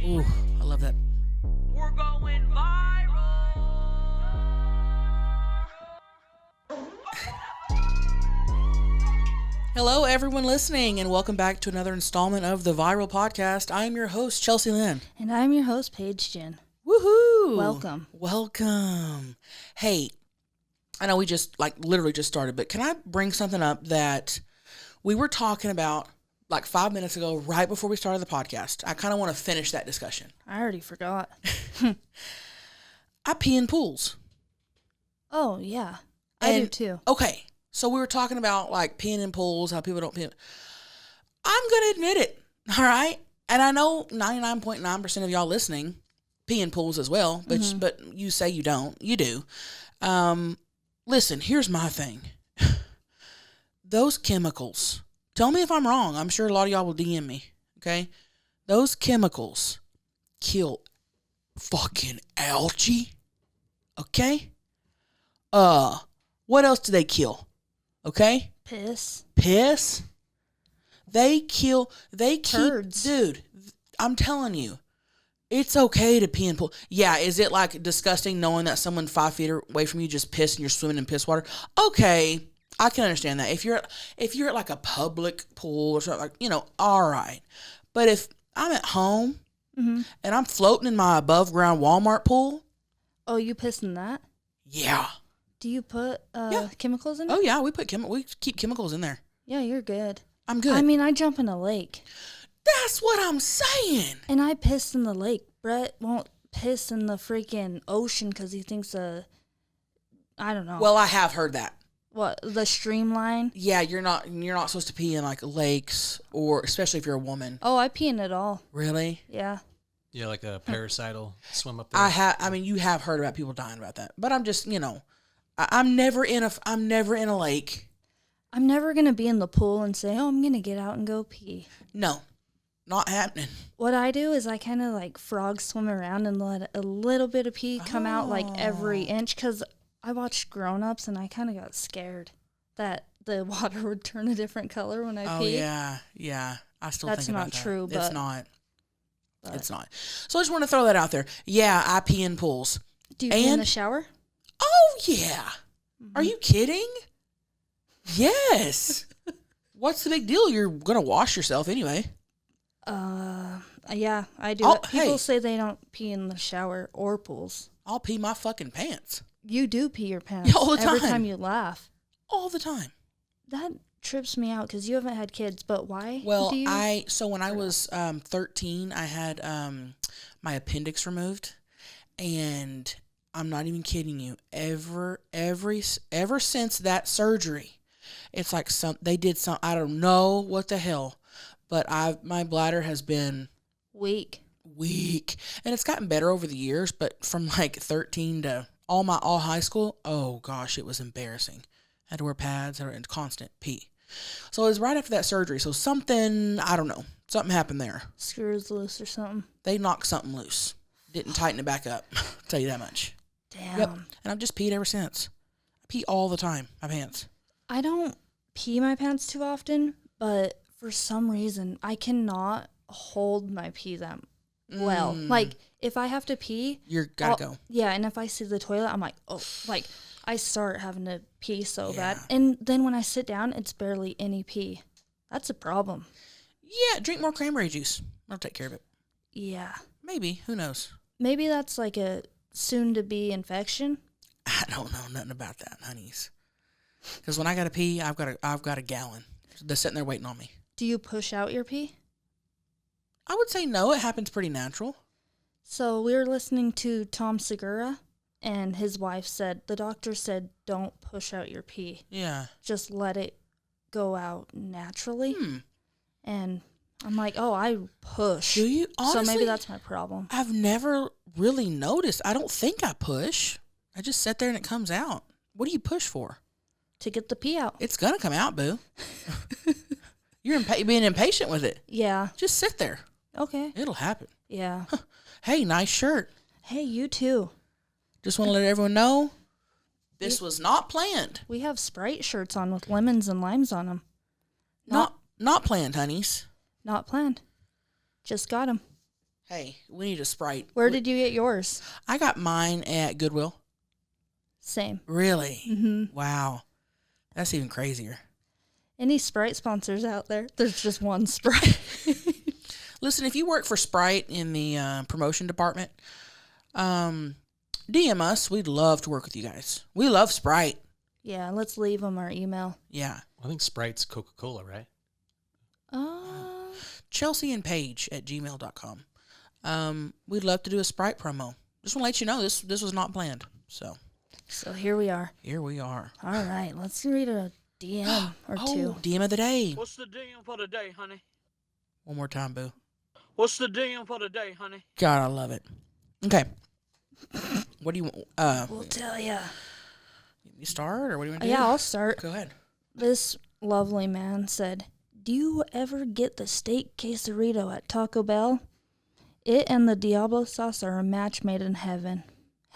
Ooh, I love that. We're going viral. Hello, everyone listening, and welcome back to another installment of the Viral Podcast. I'm your host, Chelcie Lynn. And I'm your host, Paige Ginn. Woohoo! Welcome. Welcome. Hey, I know we just, literally just started, but can I bring something up that we were talking about 5 minutes ago, right before we started the podcast? I kind of want to finish that discussion. I already forgot. I pee in pools. Oh, yeah. I do too. Okay. So we were talking about peeing in pools, how people don't pee. I'm going to admit it. All right. And I know 99.9% of y'all listening pee in pools as well, but you say you don't. You do. Listen, here's my thing. Those chemicals, tell me if I'm wrong. I'm sure a lot of y'all will DM me. Okay. Those chemicals kill fucking algae. Okay. What else do they kill? Okay? Piss. They keep, Turds. dude, I'm telling you, it's okay to pee in pool. Yeah, is it disgusting knowing that someone 5 feet away from you just pissed and you're swimming in piss water? Okay, I can understand that. If you're at a public pool or something, all right. But if I'm at home and I'm floating in my above ground Walmart pool. Oh, you piss in that? Yeah. Do you put chemicals in it? Oh yeah, we keep chemicals in there. Yeah, you're good. I'm good. I mean, I jump in a lake. That's what I'm saying. And I piss in the lake. Brett won't piss in the freaking ocean because he thinks I don't know. Well, I have heard that. What, the streamline? Yeah, you're not supposed to pee in lakes, or especially if you're a woman. Oh, I pee in it all. Really? Yeah. Yeah, like a parasital swim up there. I mean, you have heard about people dying about that, but I'm just, I'm never in a lake. I'm never going to be in the pool and say, oh, I'm going to get out and go pee. No, not happening. What I do is I kind of frog swim around and let a little bit of pee come out every inch, because I watched Grown Ups and I kind of got scared that the water would turn a different color when I pee. Oh, yeah. I still That's think about not that. true, It's but... not. It's not. So I just want to throw that out there. Yeah, I pee in pools. Do you pee in the shower? Oh, yeah. Are you kidding? Yes. What's the big deal? You're going to wash yourself anyway. Yeah, I do. People say they don't pee in the shower or pools. I'll pee my fucking pants. You do pee your pants. Yeah, all the time. Every time you laugh. All the time. That trips me out because you haven't had kids, but why? Well, when I was 13, I had my appendix removed, and I'm not even kidding you. Ever since that surgery, it's they did some, I don't know what the hell, but my bladder has been weak, and it's gotten better over the years. But from 13 to all high school, oh gosh, it was embarrassing. I had to wear pads, and constant pee. So it was right after that surgery. So something, I don't know, something happened there. Screws loose or something. They knocked something loose. Didn't tighten it back up. I'll tell you that much. Damn. Yep. And I've just peed ever since. I pee all the time, my pants. I don't pee my pants too often, but for some reason, I cannot hold my pee that well. If I have to pee... You're gotta go. Yeah, and if I see the toilet, I'm I start having to pee so bad. And then when I sit down, it's barely any pee. That's a problem. Yeah, drink more cranberry juice. I'll take care of it. Yeah. Maybe. Who knows? Maybe that's a soon-to-be infection. I don't know nothing about that, honeys. Because when I gotta pee, I've got a gallon. They're sitting there waiting on me. Do you push out your pee? I would say no. It happens pretty natural. So we were listening to Tom Segura, and his wife said, the doctor said, don't push out your pee. Yeah. Just let it go out naturally. And I'm like, oh, I push. Do you? Honestly, so maybe that's my problem. I've never really noticed. I don't think I push. I just sit there and it comes out. What do you push for? To get the pee out. It's going to come out, boo. You're being impatient with it. Yeah. Just sit there. Okay. It'll happen. Yeah. Hey, nice shirt. Hey, you too. Just want to let everyone know this was not planned. We have Sprite shirts on with lemons and limes on them. Not planned, honeys. Not planned. Just got them. Hey, we need a Sprite. Where did you get yours? I got mine at Goodwill. Same. Really? Mm-hmm. Wow. That's even crazier. Any Sprite sponsors out there? There's just one Sprite. Listen, if you work for Sprite in the promotion department, DM us. We'd love to work with you guys. We love Sprite. Yeah, let's leave them our email. Yeah. I think Sprite's Coca-Cola, right? Chelcie and Paige at gmail.com. We'd love to do a Sprite promo. Just want to let you know this was not planned. So Here we are. here we are. All right, let's read a DM or two. DM of the day. What's the DM for the day, honey? One more time, boo. What's the DM for the day, honey? God, I love it. Okay. What do you want? We'll tell ya. You start, or what do you want to do? Yeah, I'll start. Go ahead. This lovely man said, "Do you ever get the steak quesarito at Taco Bell? It and the Diablo sauce are a match made in heaven.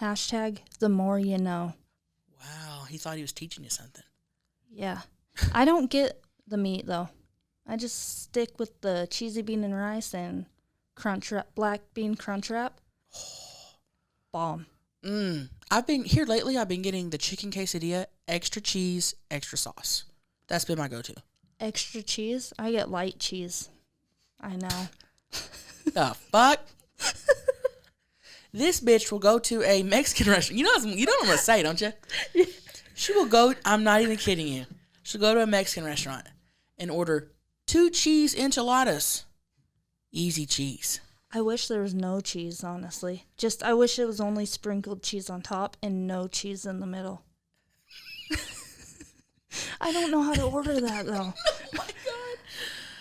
Hashtag the more you know." Wow, he thought he was teaching you something. Yeah. I don't get the meat, though. I just stick with the cheesy bean and rice and black bean crunch wrap. Bomb. I've been getting the chicken quesadilla, extra cheese, extra sauce. That's been my go-to. Extra cheese? I get light cheese. I know. The fuck? This bitch will go to a Mexican restaurant. You know what I'm going to say, don't you? She will go, I'm not even kidding you. She'll go to a Mexican restaurant and order 2 cheese enchiladas. Easy cheese. I wish there was no cheese, honestly. I wish it was only sprinkled cheese on top and no cheese in the middle. I don't know how to order that, though. Oh, my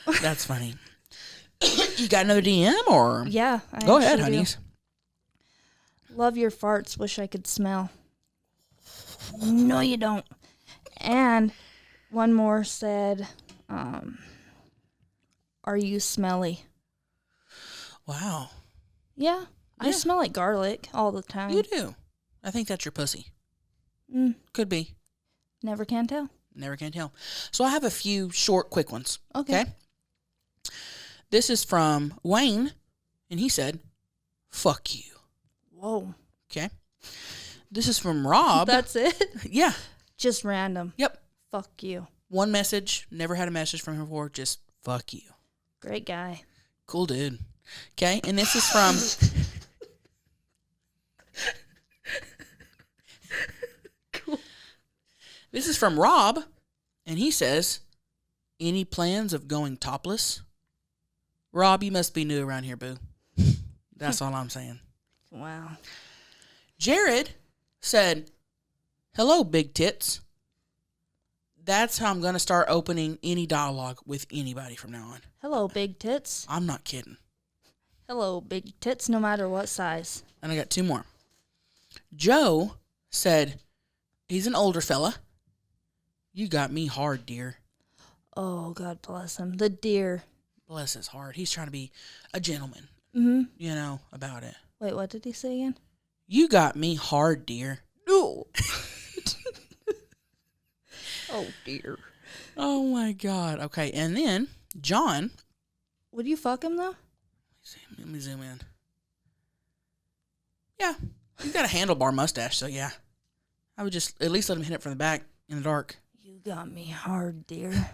God. That's funny. You got another DM, or? Yeah. Go ahead, actually do. honeys. Love your farts. Wish I could smell. No, you don't. And one more said, are you smelly? Wow. Yeah. I smell like garlic all the time. You do. I think that's your pussy. Could be. Never can tell. Never can tell. So I have a few short, quick ones. Okay. This is from Wayne, and he said, "Fuck you." Whoa. Okay. This is from Rob. That's it? Yeah. Just random. Yep. Fuck you. One message. Never had a message from him before. Just fuck you. Great guy. Cool dude. Okay. And this is from. Cool. This is from Rob, and he says, "Any plans of going topless?" Rob, you must be new around here, boo. That's all I'm saying. Wow. Jared said, "Hello, big tits." That's how I'm going to start opening any dialogue with anybody from now on. Hello, big tits. I'm not kidding. Hello, big tits, no matter what size. And I got 2 more. Joe said, he's an older fella. "You got me hard, dear." Oh, God bless him. The deer. Bless his heart. He's trying to be a gentleman, about it. Wait, what did he say again? "You got me hard, dear." No. Oh, dear. Oh, my God. Okay, and then John. Would you fuck him, though? Let me zoom in. Yeah, he's got a handlebar mustache, so yeah. I would just at least let him hit it from the back in the dark. You got me hard, dear.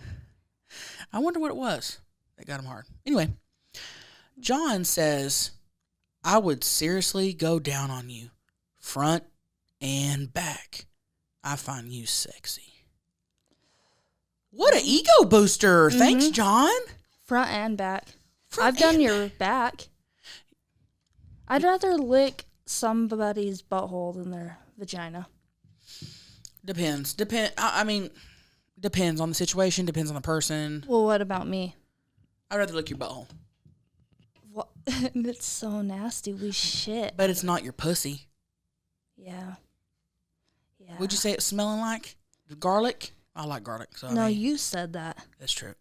I wonder what it was that got him hard. Anyway, John says, "I would seriously go down on you, front and back. I find you sexy." What an ego booster. Thanks, John. Front and back. Front I've done and your back. I'd rather lick somebody's butthole than their vagina. Depends. I mean, depends on the situation, depends on the person. Well, what about me? I'd rather lick your butthole. What? It's so nasty. We shit. But it's not your pussy. Yeah. Yeah. Would you say it's smelling like garlic? I like garlic. So No, I mean, you said that. that's true.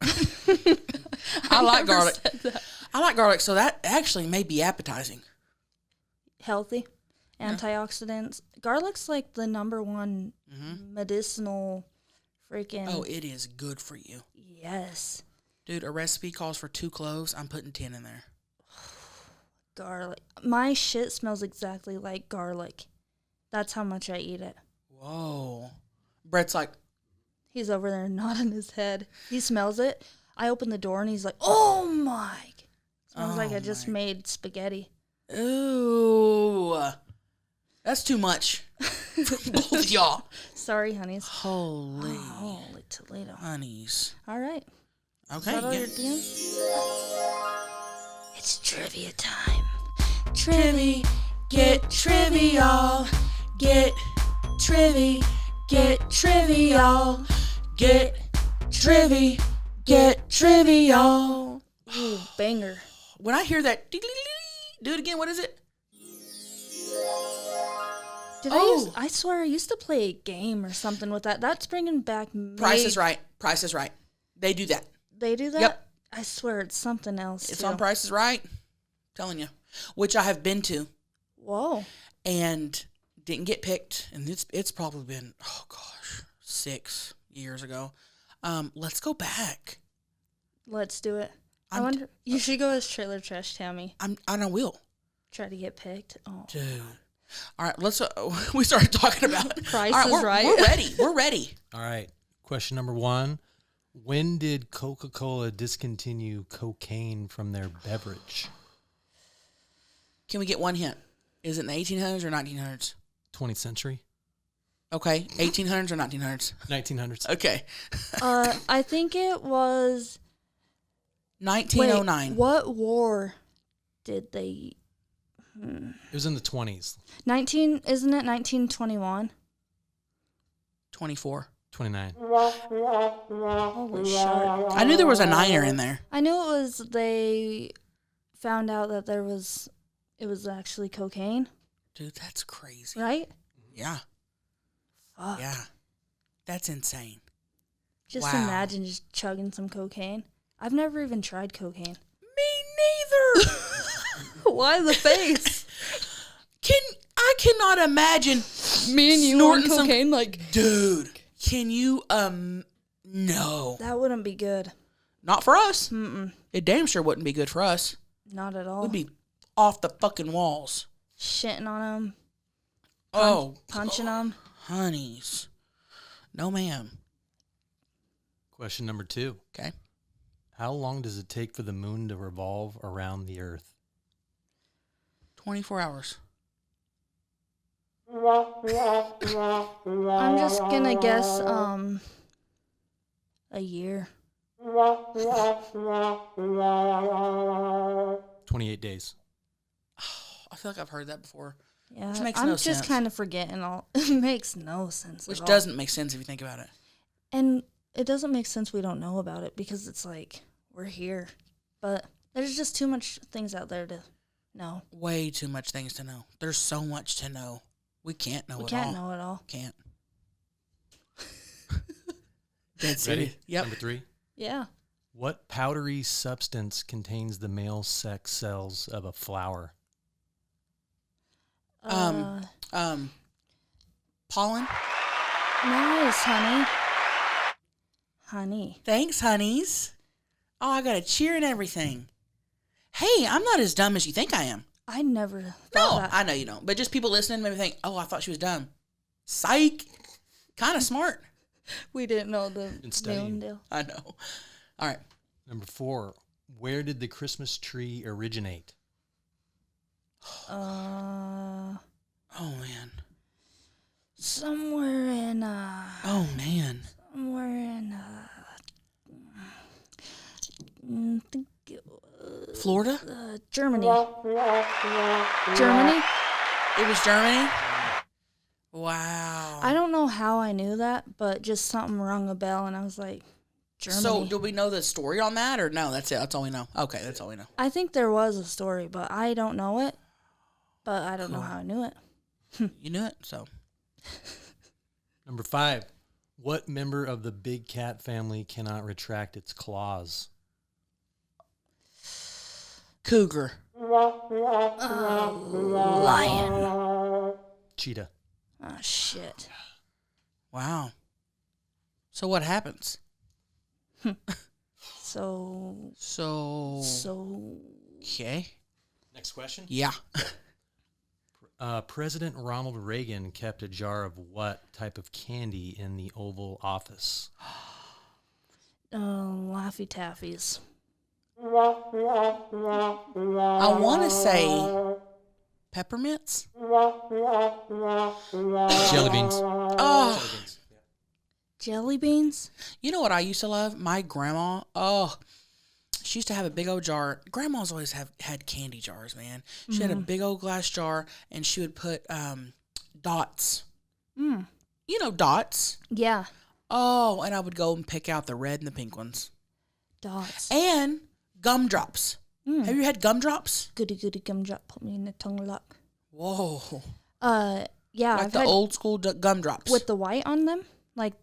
I like never garlic. said that. I like garlic, so that actually may be appetizing. Healthy. Antioxidants. Garlic's like the number one medicinal freaking. Oh, it is good for you. Yes. Dude, a recipe calls for 2 cloves. I'm putting 10 in there. garlic. My shit smells exactly like garlic. That's how much I eat it. Whoa. Brett's like, He's over there nodding his head. He smells it. I open the door and he's like, oh my. Smells like I just made spaghetti. ooh. That's too much for both of y'all. Sorry, honeys. Holy Toledo. honeys. All right. Okay. Is that all yeah. your DMs? It's trivia time. Trivi, get trivial. Get Trivi, get trivial. Get Trivi. Get trivial. Ooh, banger. When I hear that, do it again. What is it? I swear I used to play a game or something with that. That's bringing back... Price is Right. Price is Right. They do that. They do that? Yep. I swear it's something else, It's too. on Price is Right. Telling you. Which I have been to. Whoa. And didn't get picked. And it's probably been, 6 years ago. Let's go back. Let's do it. I wonder... You should go as Trailer Trash Tammy. I will. Try to get picked. Oh. Dude. All right, let's. We started talking about Price all right, is we're, Right. We're ready. We're ready. All right. Question number 1. When did Coca-Cola discontinue cocaine from their beverage? Can we get one hint? Is it in the 1800s or 1900s? 20th century? Okay, 1800s or 1900s? 1900s. Okay, I think it was... 1909. Wait, what war did they... It was in the 20s. Isn't it 1921? 24. 29. Holy shit. I knew there was a niner in there. I knew it was, they found out that it was actually cocaine, Dude, that's crazy. right? Yeah, Fuck. yeah, that's insane. Just Wow. imagine just chugging some cocaine. I've never even tried cocaine. Me neither. Why the face? I cannot imagine Me and you on snorting some cocaine, like... dude. Can you no. That wouldn't be good. Not for us. Mm-mm. It damn sure wouldn't be good for us. Not at all. We'd be off the fucking walls. Shitting on them. Punching them. Honeys. No, ma'am. Question number 2. Okay. How long does it take for the moon to revolve around the Earth? 24 hours. I'm just gonna guess, a year. 28 days. I feel like I've heard that before. Yeah, Which makes I'm no just sense. kind of forgetting all. It makes no sense. Which at all. doesn't make sense if you think about it. And it doesn't make sense we don't know about it because it's like we're here, but there's just too much things out there to know. Way too much things to know. There's so much to know. We can't know We it can't all. know it all. Can't. Dead serious. Ready? Yep. Number 3. Yeah. What powdery substance contains the male sex cells of a flower? Pollen. Nice, honey. Honey. Thanks, honeys. Oh, I got a cheer and everything. Hey, I'm not as dumb as you think I am. I never No, thought that. I know you don't. But just people listening maybe think, oh, I thought she was dumb. Psych. Kind of smart. We didn't know the Been studying. moon deal. I know. All right. Number 4. Where did the Christmas tree originate? Oh, man. Somewhere in Oh, man. Florida? Germany. Germany? It was Germany? Wow. I don't know how I knew that, but just something rung a bell, and I was like, Germany. So, do we know the story on that, or no? That's it. That's all we know. Okay, that's all we know. I think there was a story, but I don't know it. But I don't know how I knew it. You knew it, so. Number 5. What member of the big cat family cannot retract its claws? Cougar. Lion. Cheetah. Oh, shit. Wow. So what happens? So. So. So. Okay. Next question. Yeah. President Ronald Reagan kept a jar of what type of candy in the Oval Office? Laffy Taffies. I want to say peppermints. Jelly beans. Oh, Jelly beans. Yeah. Jelly beans? you know what I used to love? My grandma. Oh, she used to have a big old jar. Grandmas always had candy jars, man. She had a big old glass jar, and she would put dots. Mm. You know, dots. Yeah. Oh, and I would go and pick out the red and the pink ones. Dots. And gumdrops. Have you had gumdrops? Goody goody gumdrop, put me in the tongue lock. Whoa. Yeah. Like I've the had old school gumdrops. with the white on them? Like,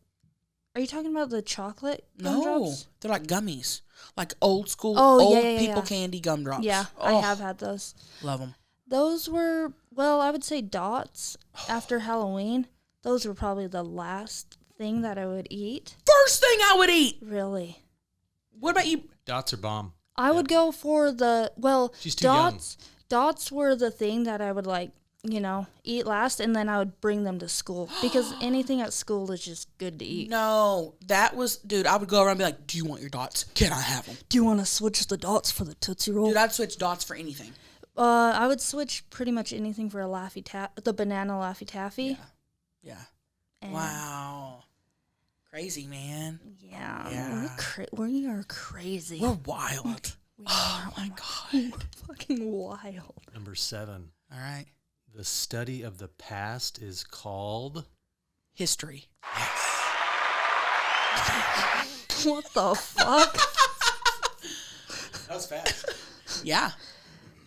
are you talking about the chocolate No, gumdrops? they're like gummies. Like old school, Oh, old yeah. people candy gumdrops. Yeah, I have had those. Love them. Those were, well, I would say dots after Halloween. Those were probably the last thing that I would eat. First thing I would eat. Really. What about you? Dots are bomb. I would go for She's too young. Dots were the thing that I would eat last, and then I would bring them to school because anything at school is just good to eat. No, that was, dude, I would go around and be like, do you want your dots? Can I have them? Do you want to switch the dots for the Tootsie Roll? Dude, I'd switch dots for anything. I would switch pretty much anything for the banana Laffy Taffy. Yeah. And Wow. Crazy, man. Yeah. We are crazy. We're wild. Oh, my God. We're fucking wild. Number 7. All right. The study of the past is called History. What the fuck? That was fast. Yeah.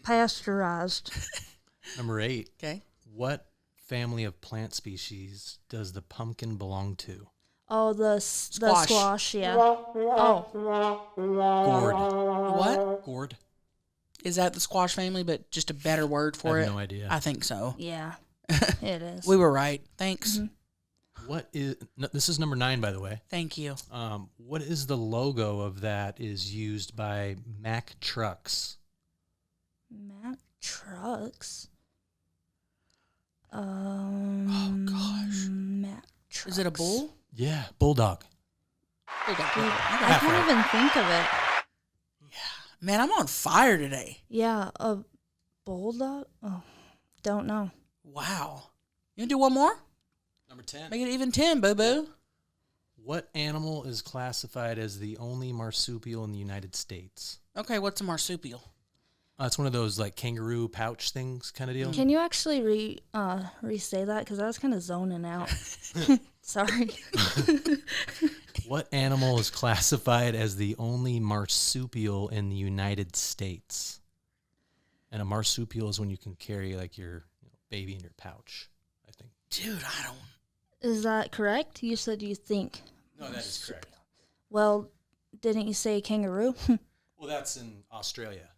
Pasteurized. Number 8. Okay. What family of plant species does the pumpkin belong to? Oh, the squash, yeah. Oh, Gourd. What? Gourd? Is that the squash family, but just a better word for I it? have no idea. I think so. yeah. It is. We were right. Thanks. What is... No, this is number 9, by the way. Thank you. What is the logo of that is used by Mack Trucks? Mack Trucks. Oh, gosh. Mack Trucks. Is it a bull? Yeah, Bulldog. I can't even think of it. Man, I'm on fire today. Yeah, a bulldog? Oh, don't know. Wow. You want to do one more? Number 10. Make it even 10, boo-boo. What animal is classified as the only marsupial in the United States? Okay, what's a marsupial? It's one of those like kangaroo pouch things kind of deal. Can you actually re-say that? Because I was kind of zoning out. Sorry. What animal is classified as the only marsupial in the United States? And a marsupial is when you can carry like your baby in your pouch, I think. Dude, I don't... Is that correct? You said you think. No, that is correct. Well, didn't you say kangaroo? Well, that's in Australia.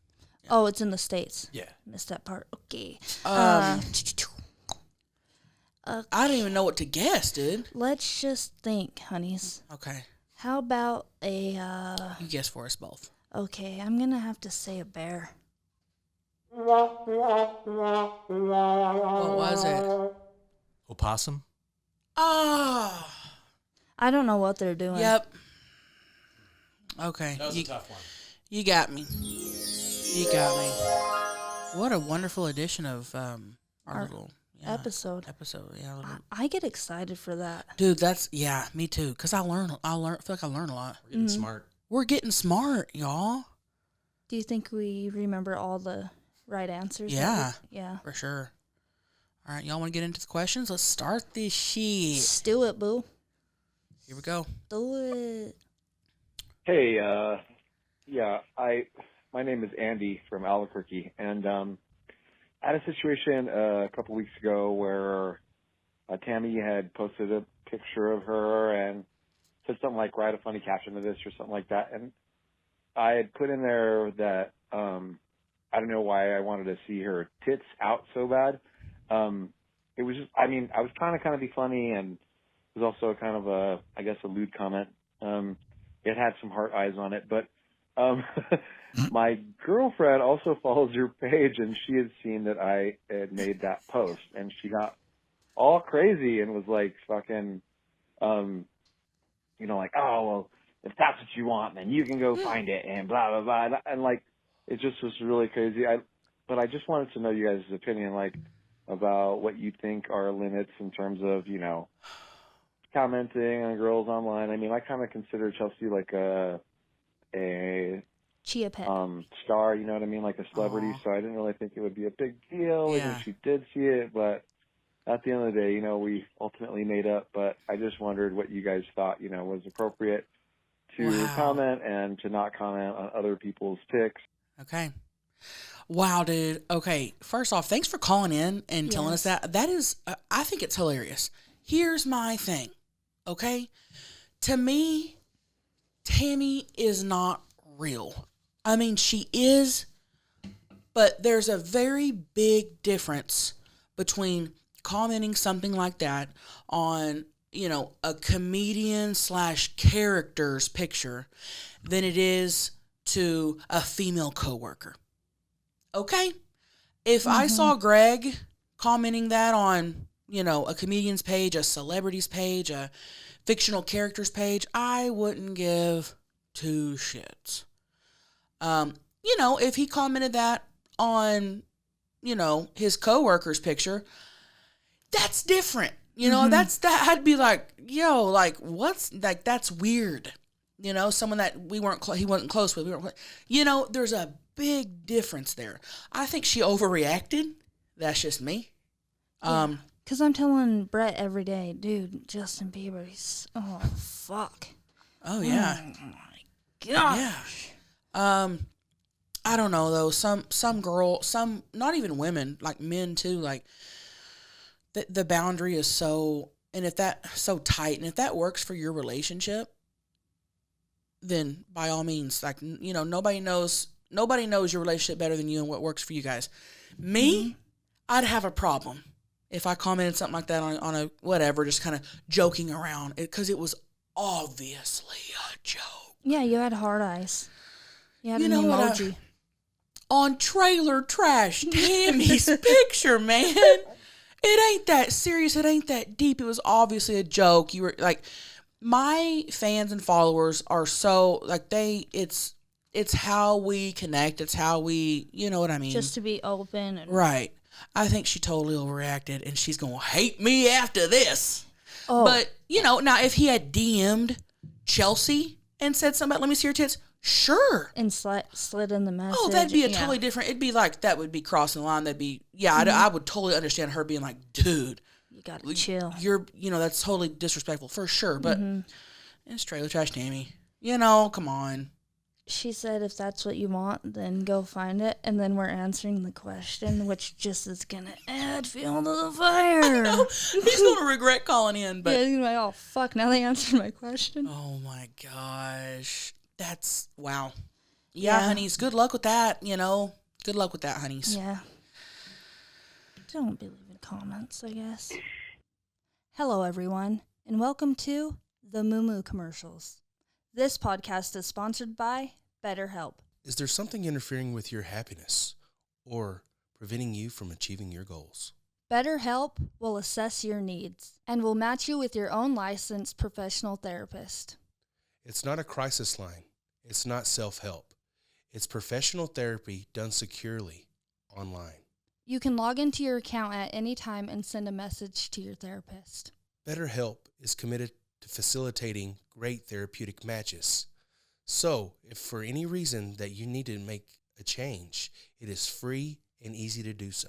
Oh, it's in the States. Yeah. Missed that part. Okay. I don't even know what to guess, dude. Let's just think, honeys. Okay. How about a... You guess for us both. Okay, I'm going to have to say a bear. What was it? Opossum? Oh. I don't know what they're doing. Yep. Okay. That was a tough one. You got me. You got me. What a wonderful edition of our little episode. Yeah, I get excited for that. dude, that's me too. Cause I feel like I learn a lot. We're getting smart. We're getting smart, y'all. Do you think we remember all the right answers? Yeah. Yeah. For sure. All right, y'all want to get into the questions? Let's start this shit. Let's do it, boo. Here we go. Do it. Hey, my name is Andy from Albuquerque, and I had a situation a couple weeks ago where Tammy had posted a picture of her and said something like, write a funny caption to this or something like that, and I had put in there that I don't know why I wanted to see her tits out so bad. It was just, I was trying to kind of be funny, and it was also kind of a lewd comment. It had some heart eyes on it, but My girlfriend also follows your page, and she had seen that I had made that post, and she got all crazy and was like fucking, like, oh, well, if that's what you want, then you can go find it, and blah, blah, blah. And like, it just was really crazy. But I just wanted to know you guys' opinion, like, about what you think are limits in terms of, commenting on girls online. I mean, I kind of consider Chelcie like a Chia pet. star, you know what I mean, like a celebrity. Aww. So I didn't really think it would be a big deal Yeah. if she did see it. But at the end of the day, we ultimately made up. But I just wondered what you guys thought, was appropriate to comment and to not comment on other people's pics. Okay. Wow, dude. Okay. First off, thanks for calling in and telling us that. That is, I think it's hilarious. Here's my thing. Okay. To me, Tammy is not real. I mean, she is, but there's a very big difference between commenting something like that on, a comedian / character's picture than it is to a female coworker. Okay? If I saw Greg commenting that on, a comedian's page, a celebrity's page, a fictional character's page, I wouldn't give two shits. If he commented that on, his coworker's picture, that's different. That's that. I'd be like, yo, like, what's like, that's weird. Someone that he wasn't close with. There's a big difference there. I think she overreacted. That's just me. Because I'm telling Brett every day, dude, Justin Bieber, oh, fuck. Oh, yeah. Oh, my gosh. Yeah. I don't know, though. Some girl, not even women, like men, too, like, the boundary is so, and if that's so tight, and if that works for your relationship, then by all means, like, nobody knows your relationship better than you and what works for you guys. Me, I'd have a problem if I commented something like that on a whatever, just kind of joking around, because it was obviously a joke. Yeah, you had hard eyes. You had an emoji. On Trailer Trash, Tammy's picture, man. It ain't that serious. It ain't that deep. It was obviously a joke. You were like, my fans and followers are so, like, it's how we connect. It's how we, you know what I mean? Just to be open. Right. I think she totally overreacted, and she's going to hate me after this. Oh. But, now if he had DM'd Chelcie and said something about, let me see your tits, sure. And slid in the message. Oh, that'd be a totally different, it'd be like, that would be crossing the line. That'd be, I would totally understand her being like, dude. You gotta chill. You're, that's totally disrespectful, for sure. But it's Trailer Trash Tammy. Come on. She said, if that's what you want, then go find it. And then we're answering the question, which just is going to add fuel to the fire. I know. He's going to regret calling in. But yeah, he's going to be like, oh, fuck, now they answered my question. Oh, my gosh. That's, wow. Yeah, honeys, good luck with that, Good luck with that, honeys. Yeah. Don't be leaving comments, I guess. Hello, everyone, and welcome to the Moo Moo Commercials. This podcast is sponsored by BetterHelp. Is there something interfering with your happiness or preventing you from achieving your goals? BetterHelp will assess your needs and will match you with your own licensed professional therapist. It's not a crisis line. It's not self-help. It's professional therapy done securely online. You can log into your account at any time and send a message to your therapist. BetterHelp is committed to facilitating great therapeutic matches. So, if for any reason that you need to make a change, it is free and easy to do so.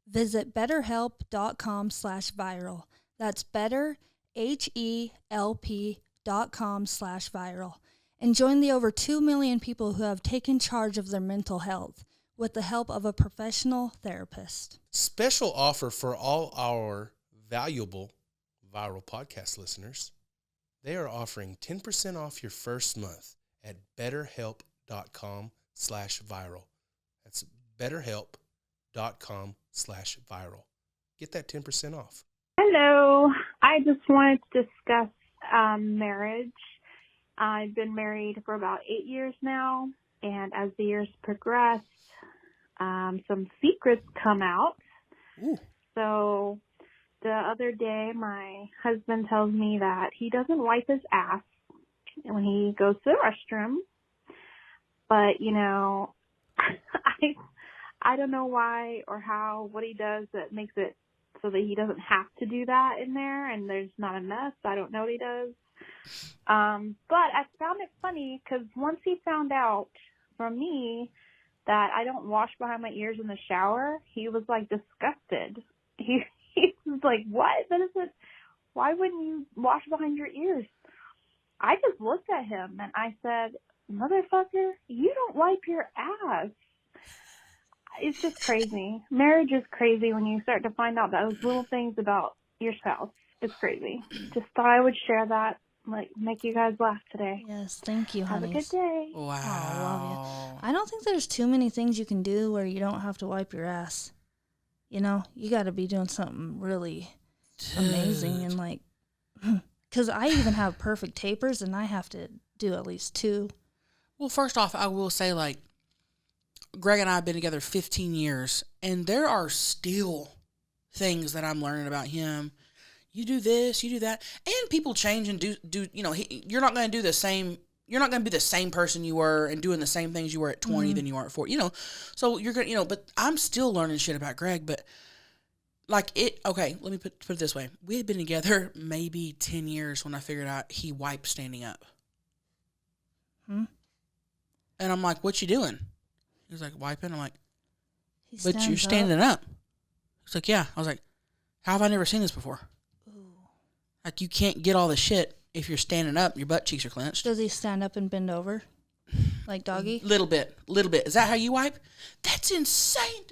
Visit betterhelp.com/viral. That's betterhelp.com/viral. And join the over 2 million people who have taken charge of their mental health with the help of a professional therapist. Special offer for all our valuable Viral podcast listeners. They are offering 10% off your first month at betterhelp.com/viral. That's betterhelp.com/viral. Get that 10% off. Hello. I just wanted to discuss marriage. I've been married for about 8 years now, and as the years progress, some secrets come out. Ooh. So the other day, my husband tells me that he doesn't wipe his ass when he goes to the restroom. But, you know, I don't know why or how, what he does that makes it so that he doesn't have to do that in there and there's not a mess. I don't know what he does. But I found it funny because once he found out from me that I don't wash behind my ears in the shower, he was like disgusted. He was like, what? That isn't, why wouldn't you wash behind your ears? I just looked at him and I said, motherfucker, you don't wipe your ass. It's just crazy. Marriage is crazy when you start to find out those little things about your spouse. It's crazy. Just thought I would share that, like, make you guys laugh today. Yes, thank you, Have honey. a good day. Wow. I love you. I don't think there's too many things you can do where you don't have to wipe your ass. You know, you got to be doing something really amazing and like, because I even have perfect tapers and I have to do at least 2. Well, first off, I will say, like, Greg and I have been together 15 years, and there are still things that I'm learning about him. You do this, you do that, and people change and do you know, you're not going to do the same, you're not going to be the same person you were and doing the same things you were at 20 than you are at 40, you know, so you're going to, you know, but I'm still learning shit about Greg, but like okay, let me put it this way. We had been together maybe 10 years when I figured out he wiped standing up. And I'm like, what you doing? He was like, wiping. I'm like, but you're standing up. He's like, yeah. I was like, how have I never seen this before? Ooh. Like, you can't get all the shit if you're standing up. Your butt cheeks are clenched. Does he stand up and bend over? Like doggy? Little bit. Is that how you wipe? That's insane.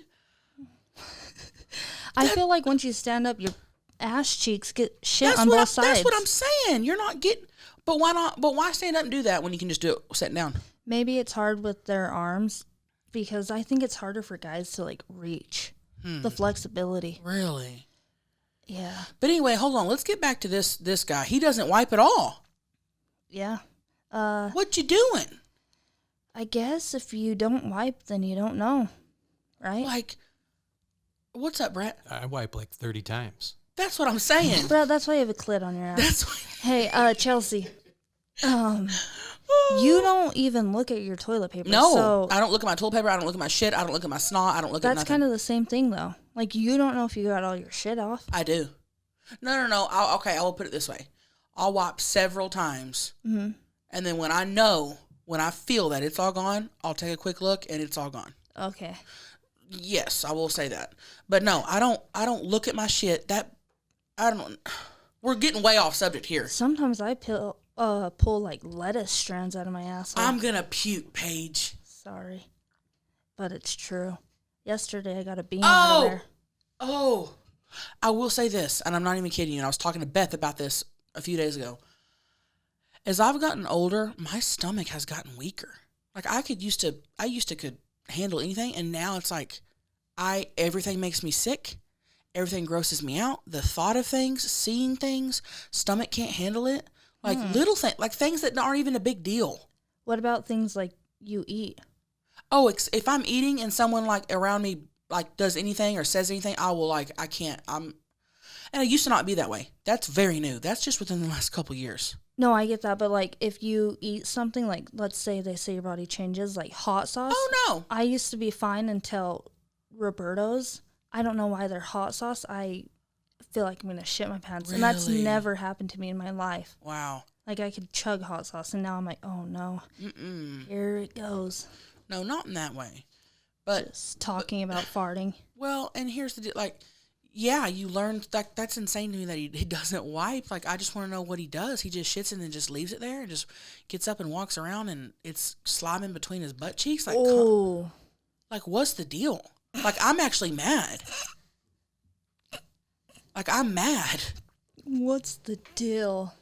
I feel like once you stand up, your ass cheeks get shit on both sides. That's what I'm saying. You're not getting, but why not? But why stand up and do that when you can just do it sitting down? Maybe it's hard with their arms because I think it's harder for guys to like reach the flexibility. Really? Yeah. But anyway, hold on. Let's get back to this guy. He doesn't wipe at all. Yeah. What you doing? I guess if you don't wipe, then you don't know, right? Like, what's up, Brett? I wipe like 30 times. That's what I'm saying. Bro, that's why you have a clit on your ass. That's what. Hey, Chelsea. You don't even look at your toilet paper. No, so I don't look at my toilet paper. I don't look at my shit. I don't look at my snot. I don't look at nothing. That's kind of the same thing, though. Like, you don't know if you got all your shit off. I do. No. Okay, I will put it this way. I'll wipe several times. Mm-hmm. And then when I feel that it's all gone, I'll take a quick look and it's all gone. Okay. Yes, I will say that. But no, I don't look at my shit. We're getting way off subject here. Sometimes I pull like lettuce strands out of my asshole. I'm gonna puke, Paige. Sorry, but it's true. Yesterday I got a bean out of there. Oh, I will say this, and I'm not even kidding you. And I was talking to Beth about this a few days ago. As I've gotten older, my stomach has gotten weaker. Like I used to could handle anything, and now it's like everything makes me sick. Everything grosses me out. The thought of things, seeing things, stomach can't handle it. Like little things, like things that aren't even a big deal. What about things like you eat? Oh, if I'm eating and someone like around me like does anything or says anything, I will like, I can't. And I used to not be that way. That's very new. That's just within the last couple years. No, I get that, but like if you eat something like, let's say they say your body changes, like hot sauce. Oh no! I used to be fine until Roberto's. I don't know why they're hot sauce. I feel like I'm gonna shit my pants, Really? and that's never happened to me in my life. Wow. Like I could chug hot sauce, and now I'm like, oh no, here it goes. No, not in that way. But Just talking about farting. Well, and here's the deal. Like, yeah, you learned that. That's insane to me that he doesn't wipe. Like, I just want to know what he does. He just shits and then just leaves it there and just gets up and walks around and it's slime in between his butt cheeks. Like, Oh, like what's the deal? Like, I'm actually mad. Like, I'm mad. what's the deal?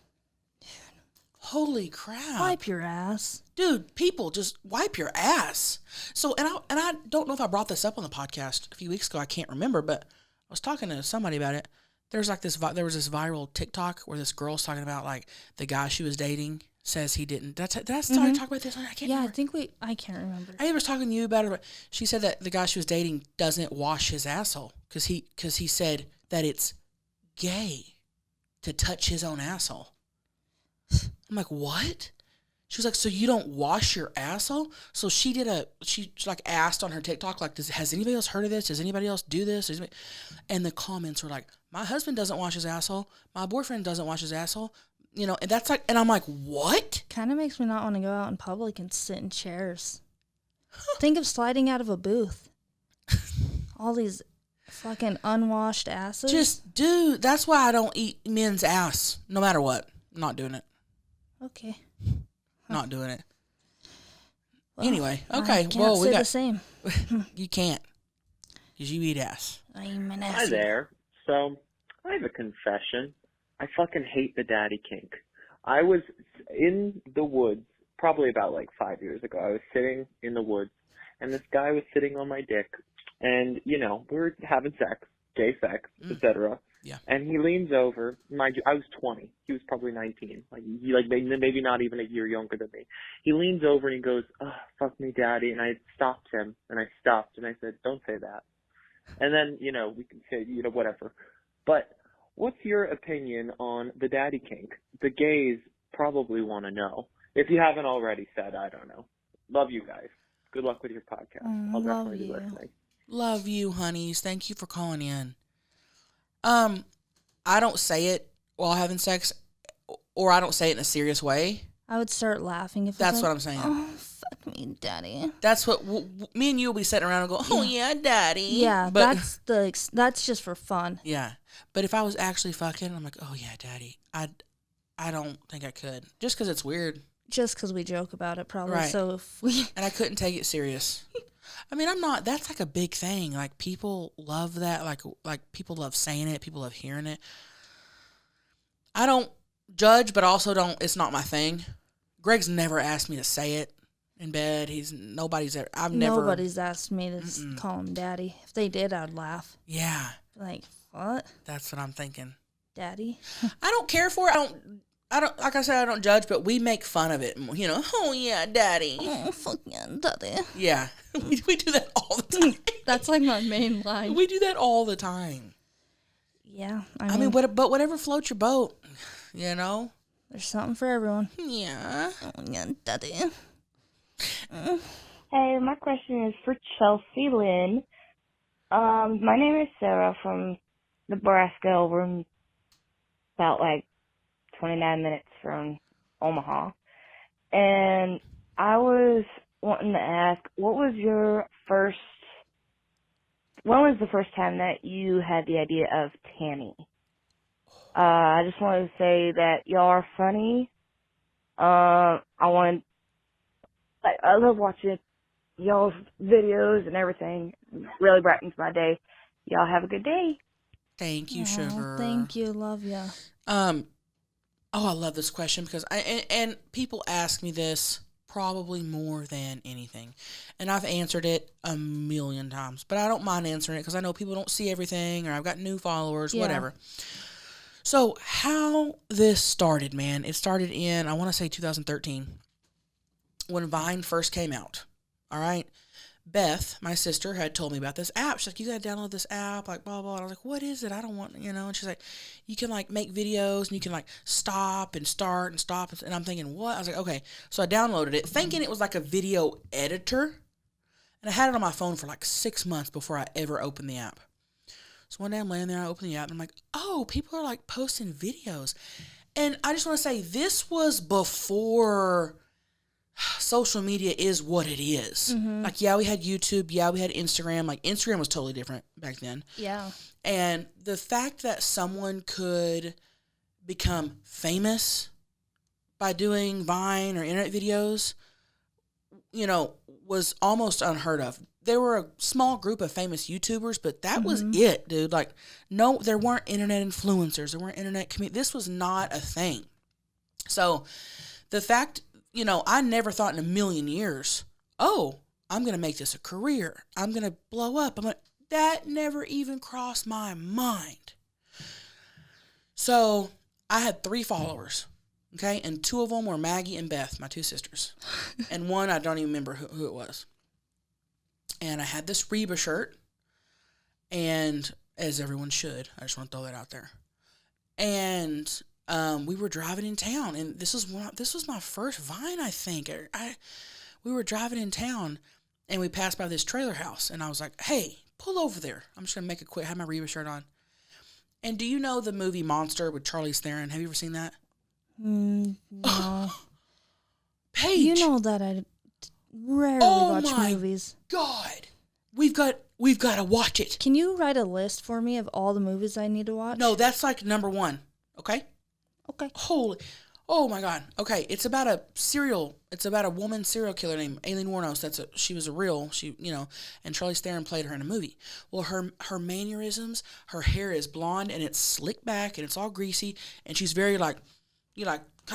Holy crap. Wipe your ass. Dude, people just wipe your ass. So, and I don't know if I brought this up on the podcast a few weeks ago. I can't remember, but I was talking to somebody about it. There was this viral TikTok where this girl's talking about like the guy she was dating says he didn't. Did I start talk about this? I can't remember. I can't remember. I was talking to you about it. But she said that the guy she was dating doesn't wash his asshole because he said that it's gay to touch his own asshole. I'm like, what? She was like, so you don't wash your asshole? So she like asked on her TikTok, like, has anybody else heard of this? Does anybody else do this? And the comments were like, my husband doesn't wash his asshole. My boyfriend doesn't wash his asshole. You know, and that's like, and I'm like, what? Kind of makes me not want to go out in public and sit in chairs. Think of sliding out of a booth. All these fucking unwashed asses. Just, dude, that's why I don't eat men's ass, no matter what. I'm not doing it. Okay. Not doing it. Well, anyway, okay. I can't say the same. You can't, because you eat ass. I'm an ass. Hi there. So, I have a confession. I fucking hate the daddy kink. I was in the woods, probably about like 5 years ago. I was sitting in the woods, and this guy was sitting on my dick, and, you know, we were having sex, gay sex, etc. Yeah. And he leans over. Mind you, I was 20. He was probably 19. Maybe not even a year younger than me. He leans over and he goes, "Oh, fuck me, daddy." And I stopped him, and I stopped, and I said, "Don't say that." And then, you know, we can say, you know, whatever. But what's your opinion on the daddy kink? The gays probably want to know. If you haven't already said, I don't know. Love you guys. Good luck with your podcast. I'll definitely be listening. Love you, honeys. Thank you for calling in. I don't say it while having sex, or I don't say it in a serious way. I would start laughing if that's what I'm saying. Oh, fuck me, daddy. That's what me and you will be sitting around and go, "Oh yeah, daddy." Yeah, but that's just for fun. Yeah, but if I was actually fucking, I'm like, "Oh yeah, daddy." I don't think I could, just because it's weird. Just because we joke about it, probably. Right. So if we and I couldn't take it serious. I mean, I'm not. That's like a big thing. Like people love that. Like people love saying it. People love hearing it. I don't judge, but also don't. It's not my thing. Greg's never asked me to say it in bed. Nobody's asked me to call him daddy. If they did, I'd laugh. Yeah. Like, what? That's what I'm thinking. Daddy. I don't care for it. I don't, like I said, I don't judge, but we make fun of it. You know, "Oh yeah, daddy." Oh, fuck yeah, daddy. Yeah. we do that all the time. That's like my main line. We do that all the time. Yeah. I mean, but whatever floats your boat, you know? There's something for everyone. Yeah. Oh yeah, daddy. Hey, my question is for Chelcie Lynn. My name is Sarah from Nebraska, over in about like 29 minutes from Omaha. And I was wanting to ask, when was the first time that you had the idea of Tammy? I just wanted to say that y'all are funny. I love watching y'all's videos and everything. It really brightens my day. Y'all have a good day. Thank you, sugar. Thank you. Love ya. Oh, I love this question because and people ask me this probably more than anything. And I've answered it a million times, but I don't mind answering it because I know people don't see everything, or I've got new followers, whatever. So how this started, man, it started in, I want to say 2013, when Vine first came out. All right. Beth, my sister, had told me about this app. She's like, "You got to download this app, like blah, blah." And I was like, "What is it? I don't want, you know." And she's like, "You can like make videos and you can like stop and start and stop." And I'm thinking, what? I was like, okay. So I downloaded it thinking it was like a video editor. And I had it on my phone for like 6 months before I ever opened the app. So one day I'm laying there, I open the app and I'm like, oh, people are like posting videos. And I just want to say, this was before social media is what it is. Mm-hmm. Like, yeah, we had YouTube. Yeah, we had Instagram. Like, Instagram was totally different back then. Yeah. And the fact that someone could become famous by doing Vine or internet videos, you know, was almost unheard of. There were a small group of famous YouTubers, but that was it, dude. Like, no, there weren't internet influencers. There weren't internet this was not a thing. So the fact, you know, I never thought in a million years, oh, I'm going to make this a career. I'm going to blow up. That never even crossed my mind. So I had 3 followers. Okay, and 2 of them were Maggie and Beth, my 2 sisters. And one, I don't even remember who it was. And I had this Reba shirt, and as everyone should, I just want to throw that out there. And we were driving in town, and this was my first Vine, I think. We were driving in town, and we passed by this trailer house, and I was like, hey, pull over there. I'm just going to make it quick. I had my Reba shirt on. And do you know the movie Monster with Charlize Theron? Have you ever seen that? No. Paige. You know that I rarely watch movies. God. We've got to watch it. Can you write a list for me of all the movies I need to watch? No, that's like number 1. Okay? Okay. Oh my God. Okay, it's about a woman serial killer named Aileen Wuornos. She was a real, and Charlize Theron played her in a movie. Well, her mannerisms, her hair is blonde and it's slicked back and it's all greasy, and she's very kind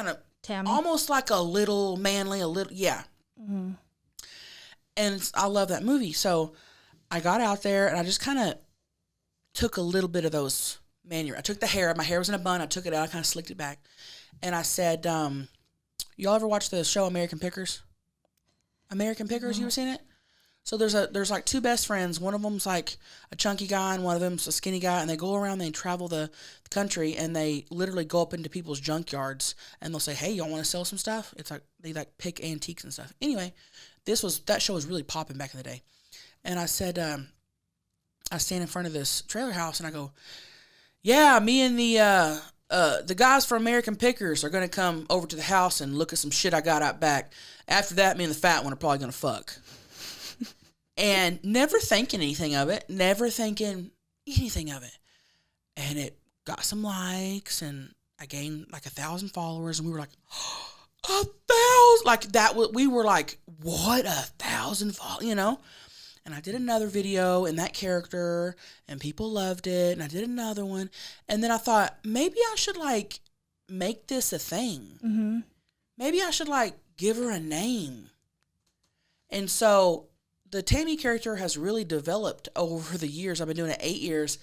of Tammy. Almost like a little manly, yeah. Mm-hmm. And I love that movie. So I got out there and I just kind of took a little bit of those I took the hair. My hair was in a bun. I took it out. I kind of slicked it back. And I said, y'all ever watch the show American Pickers? American Pickers, you ever seen it? So there's like 2 best friends. One of them's like a chunky guy and one of them's a skinny guy. And they go around, they travel the country, and they literally go up into people's junkyards and they'll say, hey, y'all want to sell some stuff? It's like they like pick antiques and stuff. Anyway, that show was really popping back in the day. And I said, I stand in front of this trailer house and I go, yeah, me and the guys from American Pickers are going to come over to the house and look at some shit I got out back. After that, me and the fat one are probably going to fuck. And never thinking anything of it. And it got some likes, and I gained like 1,000 followers, and we were like, 1,000! Like that, we were like, what, 1,000 followers, And I did another video in that character, and people loved it, and I did another one. And then I thought, maybe I should, like, make this a thing. Mm-hmm. Maybe I should, like, give her a name. And so the Tammy character has really developed over the years. I've been doing it 8 years.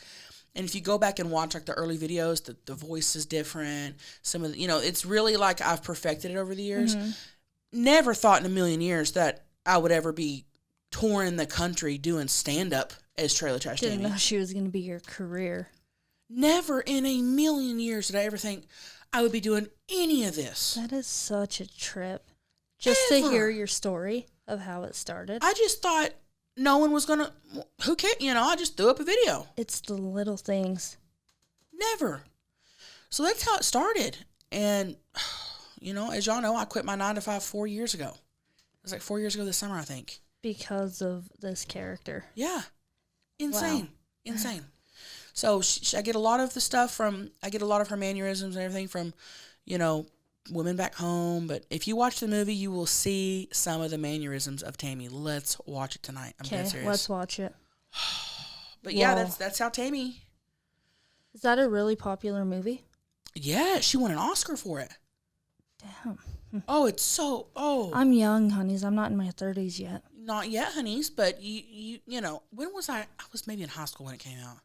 And if you go back and watch, like, the early videos, the voice is different. Some of the, it's really like I've perfected it over the years. Mm-hmm. Never thought in a million years that I would ever be touring the country doing stand-up as Trailer Trash Tammy. Didn't know she was going to be your career. Never in a million years did I ever think I would be doing any of this. That is such a trip. Just to hear your story of how it started. I just thought no one was going to... Who cares? I just threw up a video. It's the little things. Never. So that's how it started. And, as y'all know, I quit my 9-to-5 4 years ago. It was like 4 years ago this summer, I think. Because of this character. Yeah. Insane. Wow. Insane. So I get a lot of the stuff I get a lot of her mannerisms and everything from, women back home. But if you watch the movie, you will see some of the mannerisms of Tammy. Let's watch it tonight. I'm dead serious. Let's watch it. But yeah, that's how Tammy. Is that a really popular movie? Yeah, she won an Oscar for it. Damn. Oh, it's so, I'm young, honeys. I'm not in my 30s yet. Not yet, honeys, but when was I was maybe in high school when it came out.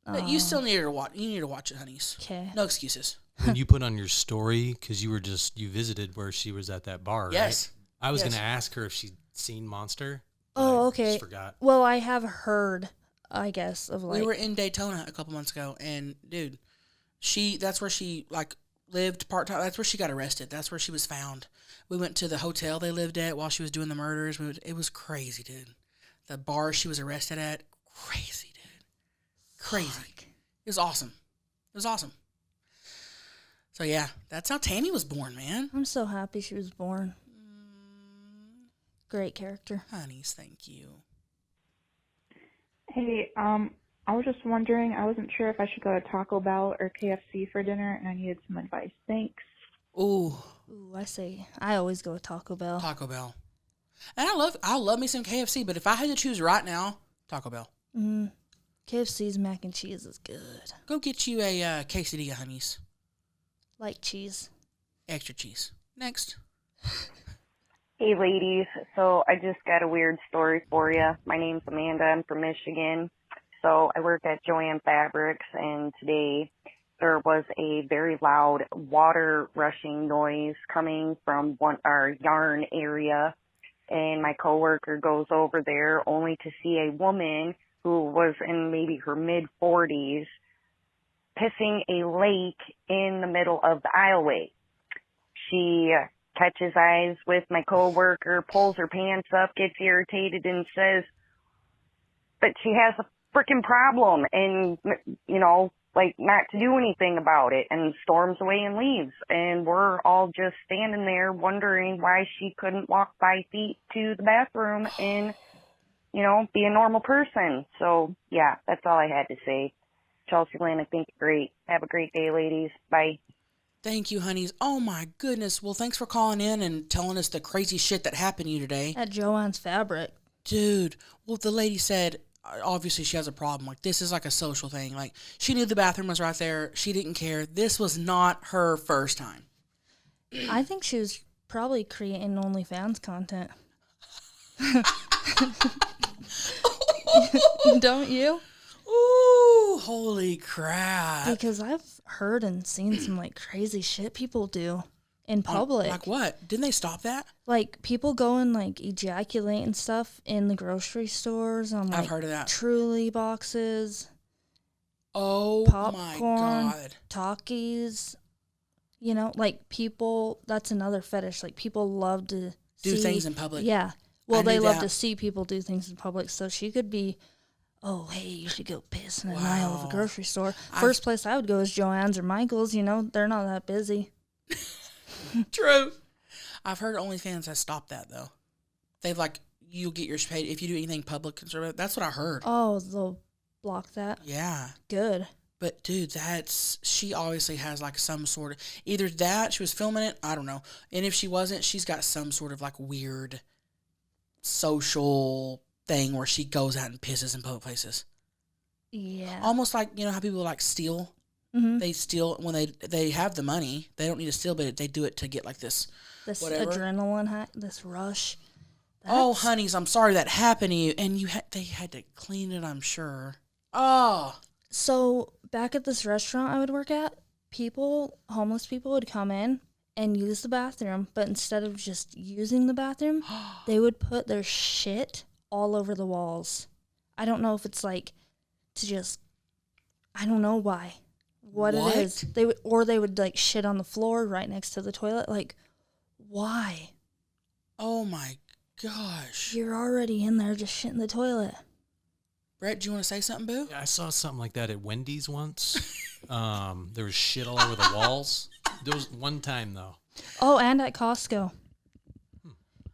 But you still need to watch. You need to watch it, honeys. Okay. No excuses. When you put on your story, because you visited where she was at that bar, yes. Right? I was going to ask her if she'd seen Monster. Oh, okay. I just forgot. Well, I have heard, I guess, of like... We were in Daytona a couple months ago, and dude, that's where she lived part-time. That's where she got arrested. That's where she was found. We went to the hotel they lived at while she was doing the murders. It was crazy, dude. The bar she was arrested at, crazy, dude. Crazy. Fuck. It was awesome. So yeah, that's how Tammy was born, man. I'm so happy she was born. Great character. Honeys, thank you. Hey, I was just wondering, I wasn't sure if I should go to Taco Bell or KFC for dinner, and I needed some advice. Thanks. Ooh, I always go with Taco Bell. Taco Bell. And I love me some KFC, but if I had to choose right now, Taco Bell. KFC's mac and cheese is good. Go get you a quesadilla, honeys. Like cheese. Extra cheese. Next. Hey, ladies. So I just got a weird story for you. My name's Amanda. I'm from Michigan. So I work at Joanne Fabrics, and today there was a very loud water rushing noise coming from our yarn area. And my coworker goes over there only to see a woman who was in maybe her mid-40s pissing a lake in the middle of the aisleway. She catches eyes with my coworker, pulls her pants up, gets irritated, and says that she has a freaking problem and, not to do anything about it, and storms away and leaves. And we're all just standing there wondering why she couldn't walk 5 feet to the bathroom and, be a normal person. So, yeah, that's all I had to say. Chelcie Lynn, I think great. Have a great day, ladies. Bye. Thank you, honeys. Oh, my goodness. Well, thanks for calling in and telling us the crazy shit that happened to you today. At Joanne's Fabric. Dude, well, the lady said, obviously she has a problem. Like, this is like a social thing. Like, she knew the bathroom was right there. She didn't care. This was not her first time. I think she was probably creating OnlyFans content. Don't you? Ooh, holy crap. Because I've heard and seen some like crazy shit people do in public. Like what? Didn't they stop that? Like people go and like ejaculate and stuff in the grocery stores on like I've heard of that. Truly boxes. Oh popcorn, my God. Talkies. Like people, that's another fetish. Like people love to do things in public. Yeah. Well, they love to see people do things in public. So she could be, oh, hey, you should go piss in an aisle of a grocery store. First place I would go is Joann's or Michael's. They're not that busy. True. I've heard OnlyFans has stopped that, though. They've you'll get yours paid if you do anything public conservative. That's what I heard. Oh, they'll block that? Yeah. Good. But, dude, she obviously has, some sort of, either that, she was filming it, I don't know. And if she wasn't, she's got some sort of, weird social thing where she goes out and pisses in public places. Yeah. Almost like, how people, steal? Mm-hmm. They steal when they have the money. They don't need to steal, but they do it to get, this whatever. Adrenaline high, this rush. Oh, honeys, I'm sorry that happened to you. And they had to clean it, I'm sure. Oh. So, back at this restaurant I would work at, homeless people would come in and use the bathroom, but instead of just using the bathroom, they would put their shit all over the walls. I don't know if it's I don't know why. What it is. They would shit on the floor right next to the toilet. Why? Oh my gosh. You're already in there just shitting the toilet. Brett, do you want to say something, boo? Yeah, I saw something like that at Wendy's once. There was shit all over the walls. There was one time, though. Oh, and at Costco.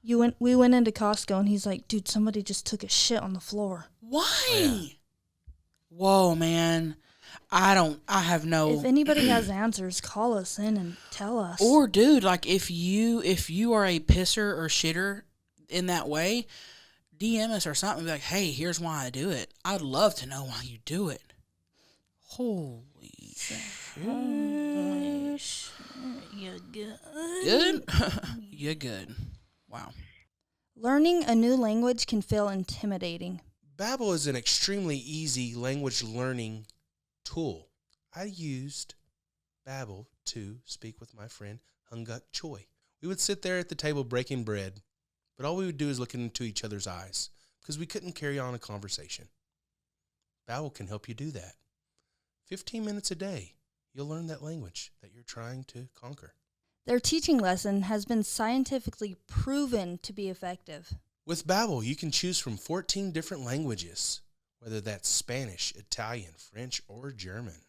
We went into Costco, and he's like, dude, somebody just took a shit on the floor. Why? Yeah. Whoa, man. I have no... If anybody has answers, call us in and tell us. Or, dude, if you are a pisser or shitter in that way... DM us or something, be like, hey, here's why I do it. I'd love to know why you do it. Holy shit. You're good. Good? You're good. Wow. Learning a new language can feel intimidating. Babbel is an extremely easy language learning tool. I used Babbel to speak with my friend Hunguk Choi. We would sit there at the table breaking bread, but all we would do is look into each other's eyes because we couldn't carry on a conversation. Babbel can help you do that. 15 minutes a day, you'll learn that language that you're trying to conquer. Their teaching lesson has been scientifically proven to be effective. With Babbel, you can choose from 14 different languages, whether that's Spanish, Italian, French, or German.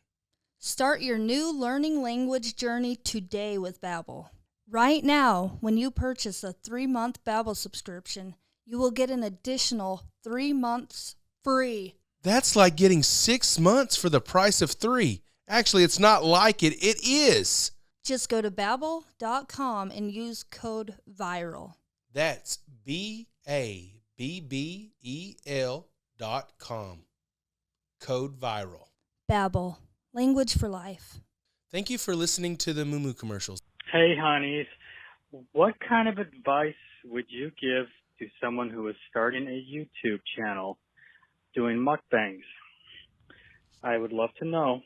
Start your new learning language journey today with Babbel. Right now, when you purchase a 3-month Babbel subscription, you will get an additional 3 months free. That's like getting 6 months for the price of 3. Actually, it's not like it. It is. Just go to Babbel.com and use code VIRAL. That's BABBEL.com. Code VIRAL. Babbel. Language for life. Thank you for listening to the Moo commercials. Hey, honeys. What kind of advice would you give to someone who is starting a YouTube channel doing mukbangs? I would love to know.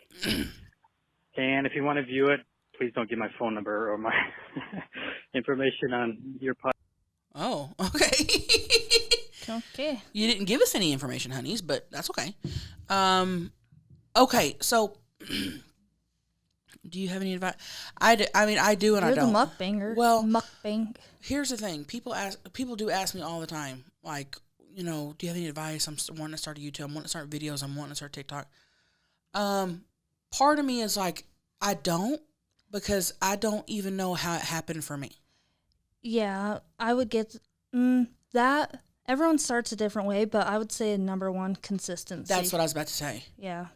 And if you want to view it, please don't give my phone number or my information on your podcast. Oh, okay. Okay. You didn't give us any information, honeys, but that's okay. Okay, so do you have any advice? I do, and You're I don't. the mukbanger. Well, mukbang. Here's the thing. People do ask me all the time, like, do you have any advice? I'm wanting to start a YouTube. I'm wanting to start videos. I'm wanting to start TikTok. Part of me is like, I don't, because I don't even know how it happened for me. Yeah, I would get that. Everyone starts a different way, but I would say number one, consistency. That's what I was about to say. Yeah.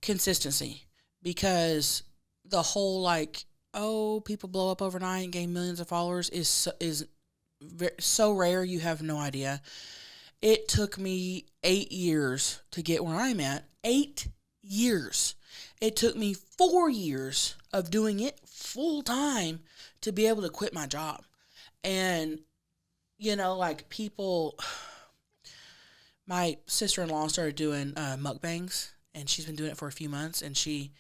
Consistency. Because the whole, like, people blow up overnight and gain millions of followers is so rare, you have no idea. It took me 8 years to get where I'm at. 8 years. It took me 4 years of doing it full time to be able to quit my job. And, like, people, my sister-in-law started doing mukbangs, and she's been doing it for a few months, and she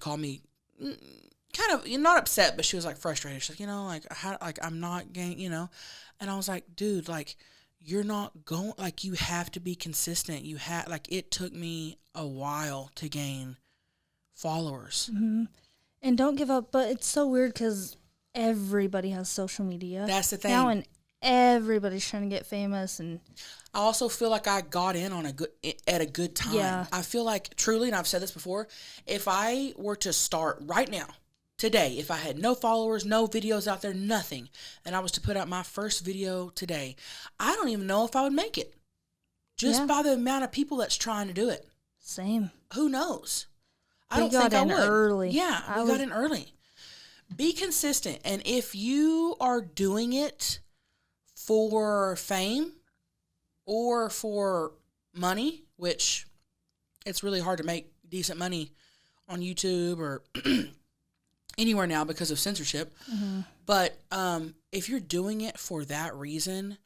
called me kind of, not upset, but she was, like, frustrated. She's like, I'm not getting, and I was like, dude, like, you're not going, like, you have to be consistent. It took me a while to gain followers. Mm-hmm. And don't give up, but it's so weird because everybody has social media. That's the thing. Now, and everybody's trying to get famous, and I also feel like I got in at a good time. Yeah. I feel like, truly, and I've said this before, if I were to start right now, today, if I had no followers, no videos out there, nothing, and I was to put out my first video today, I don't even know if I would make it. Just by the amount of people that's trying to do it. Same. Who knows? I don't think I would. Early. Yeah, we got in early. Be consistent. And if you are doing it for fame or for money, which it's really hard to make decent money on YouTube or anywhere now because of censorship. Mm-hmm. But if you're doing it for that reason,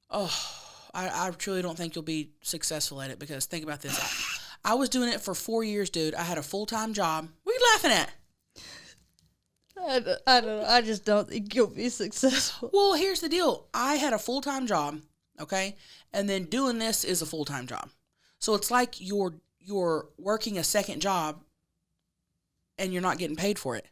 I truly don't think you'll be successful at it, because think about this. I was doing it for 4 years, dude. I had a full-time job. What are you laughing at? I don't know. I just don't think you'll be successful. Well, here's the deal. I had a full-time job, okay? And then doing this is a full-time job. So it's like you're working a second job and you're not getting paid for it.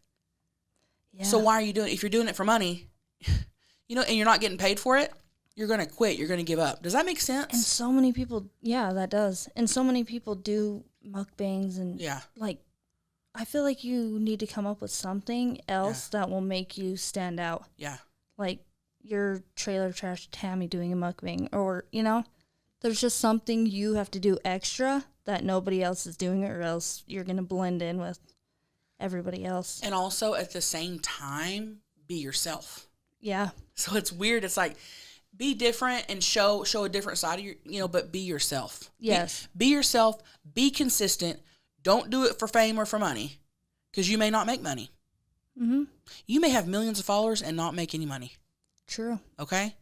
Yeah. So why are you doing it? If you're doing it for money, and you're not getting paid for it, you're going to quit. You're going to give up. Does that make sense? And so many people, yeah, that does. And so many people do mukbangs and, like, I feel like you need to come up with something else that will make you stand out. Yeah. Like your Trailer Trash Tammy doing a mukbang, or, there's just something you have to do extra that nobody else is doing, or else you're going to blend in with everybody else. And also at the same time, be yourself. Yeah. So it's weird. It's like, be different and show a different side of your, but be yourself. Yes. Be yourself. Be consistent. Don't do it for fame or for money, because you may not make money. Mm-hmm. You may have millions of followers and not make any money. True. Okay?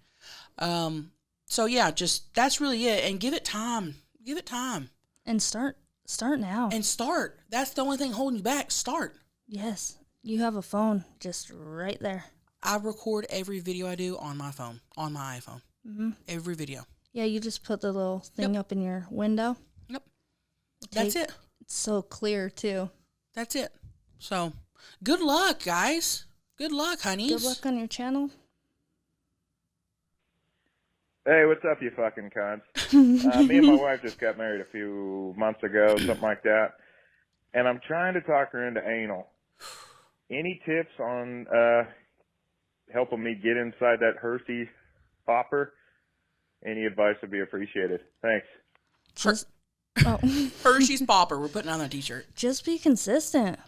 So, yeah, just that's really it. And give it time. Give it time. And start now. And start. That's the only thing holding you back. Start. Yes. You have a phone just right there. I record every video I do on my phone, on my iPhone. Mm-hmm. Every video. Yeah, you just put the little thing up in your window. Yep. That's it. It's so clear, too. That's it. So, good luck, guys. Good luck, honeys. Good luck on your channel. Hey, what's up, you fucking cunts? Me and my wife just got married a few months ago, something like that. And I'm trying to talk her into anal. Any tips on helping me get inside that Hershey popper? Any advice would be appreciated. Thanks. Hershey's popper. We're putting on a t-shirt. Just be consistent.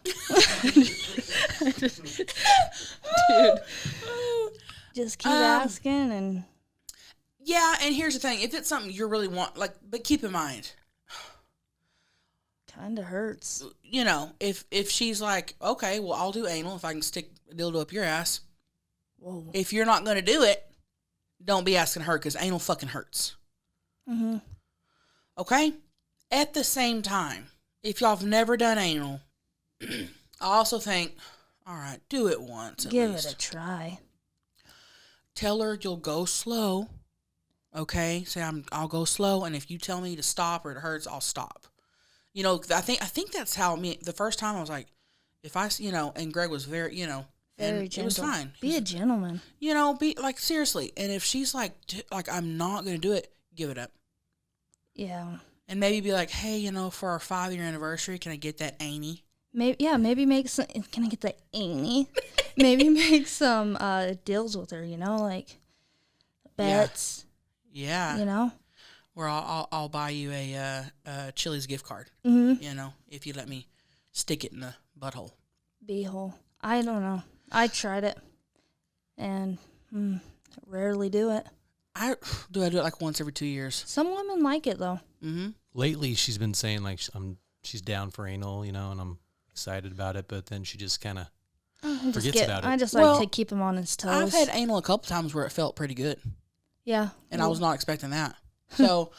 Dude. Just keep asking and... Yeah, and here's the thing. If it's something you really want, but keep in mind. Kind of hurts. If she's like, okay, well, I'll do anal if I can stick a dildo up your ass. Whoa. If you're not going to do it, don't be asking her, because anal fucking hurts. Mm-hmm. Okay? At the same time, if y'all have never done anal, I also think, all right, do it once at Give least. it a try. Tell her you'll go slow. Okay, say I'll go slow, and if you tell me to stop or it hurts, I'll stop. You know, I think that's how the first time I was like, if I, and Greg was very, Very and gentle. it was fine. Be a gentleman. Be like, seriously. And if she's like, I'm not going to do it, give it up. Yeah. And maybe be like, hey, for our 5-year anniversary, can I get that Amy? Maybe make some, can I get the Amy? Maybe make some deals with her, like bets. Yeah. Or I'll buy you a Chili's gift card, if you let me stick it in the butthole. Beehole. I don't know. I tried it, and rarely do it. I do it like once every 2 years. Some women like it, though. Mm-hmm. Lately, she's been saying, like, she's down for anal, and I'm excited about it, but then she just kind of forgets about it. I just like to keep him on his toes. I've had anal a couple times where it felt pretty good. Yeah. And I was not expecting that. So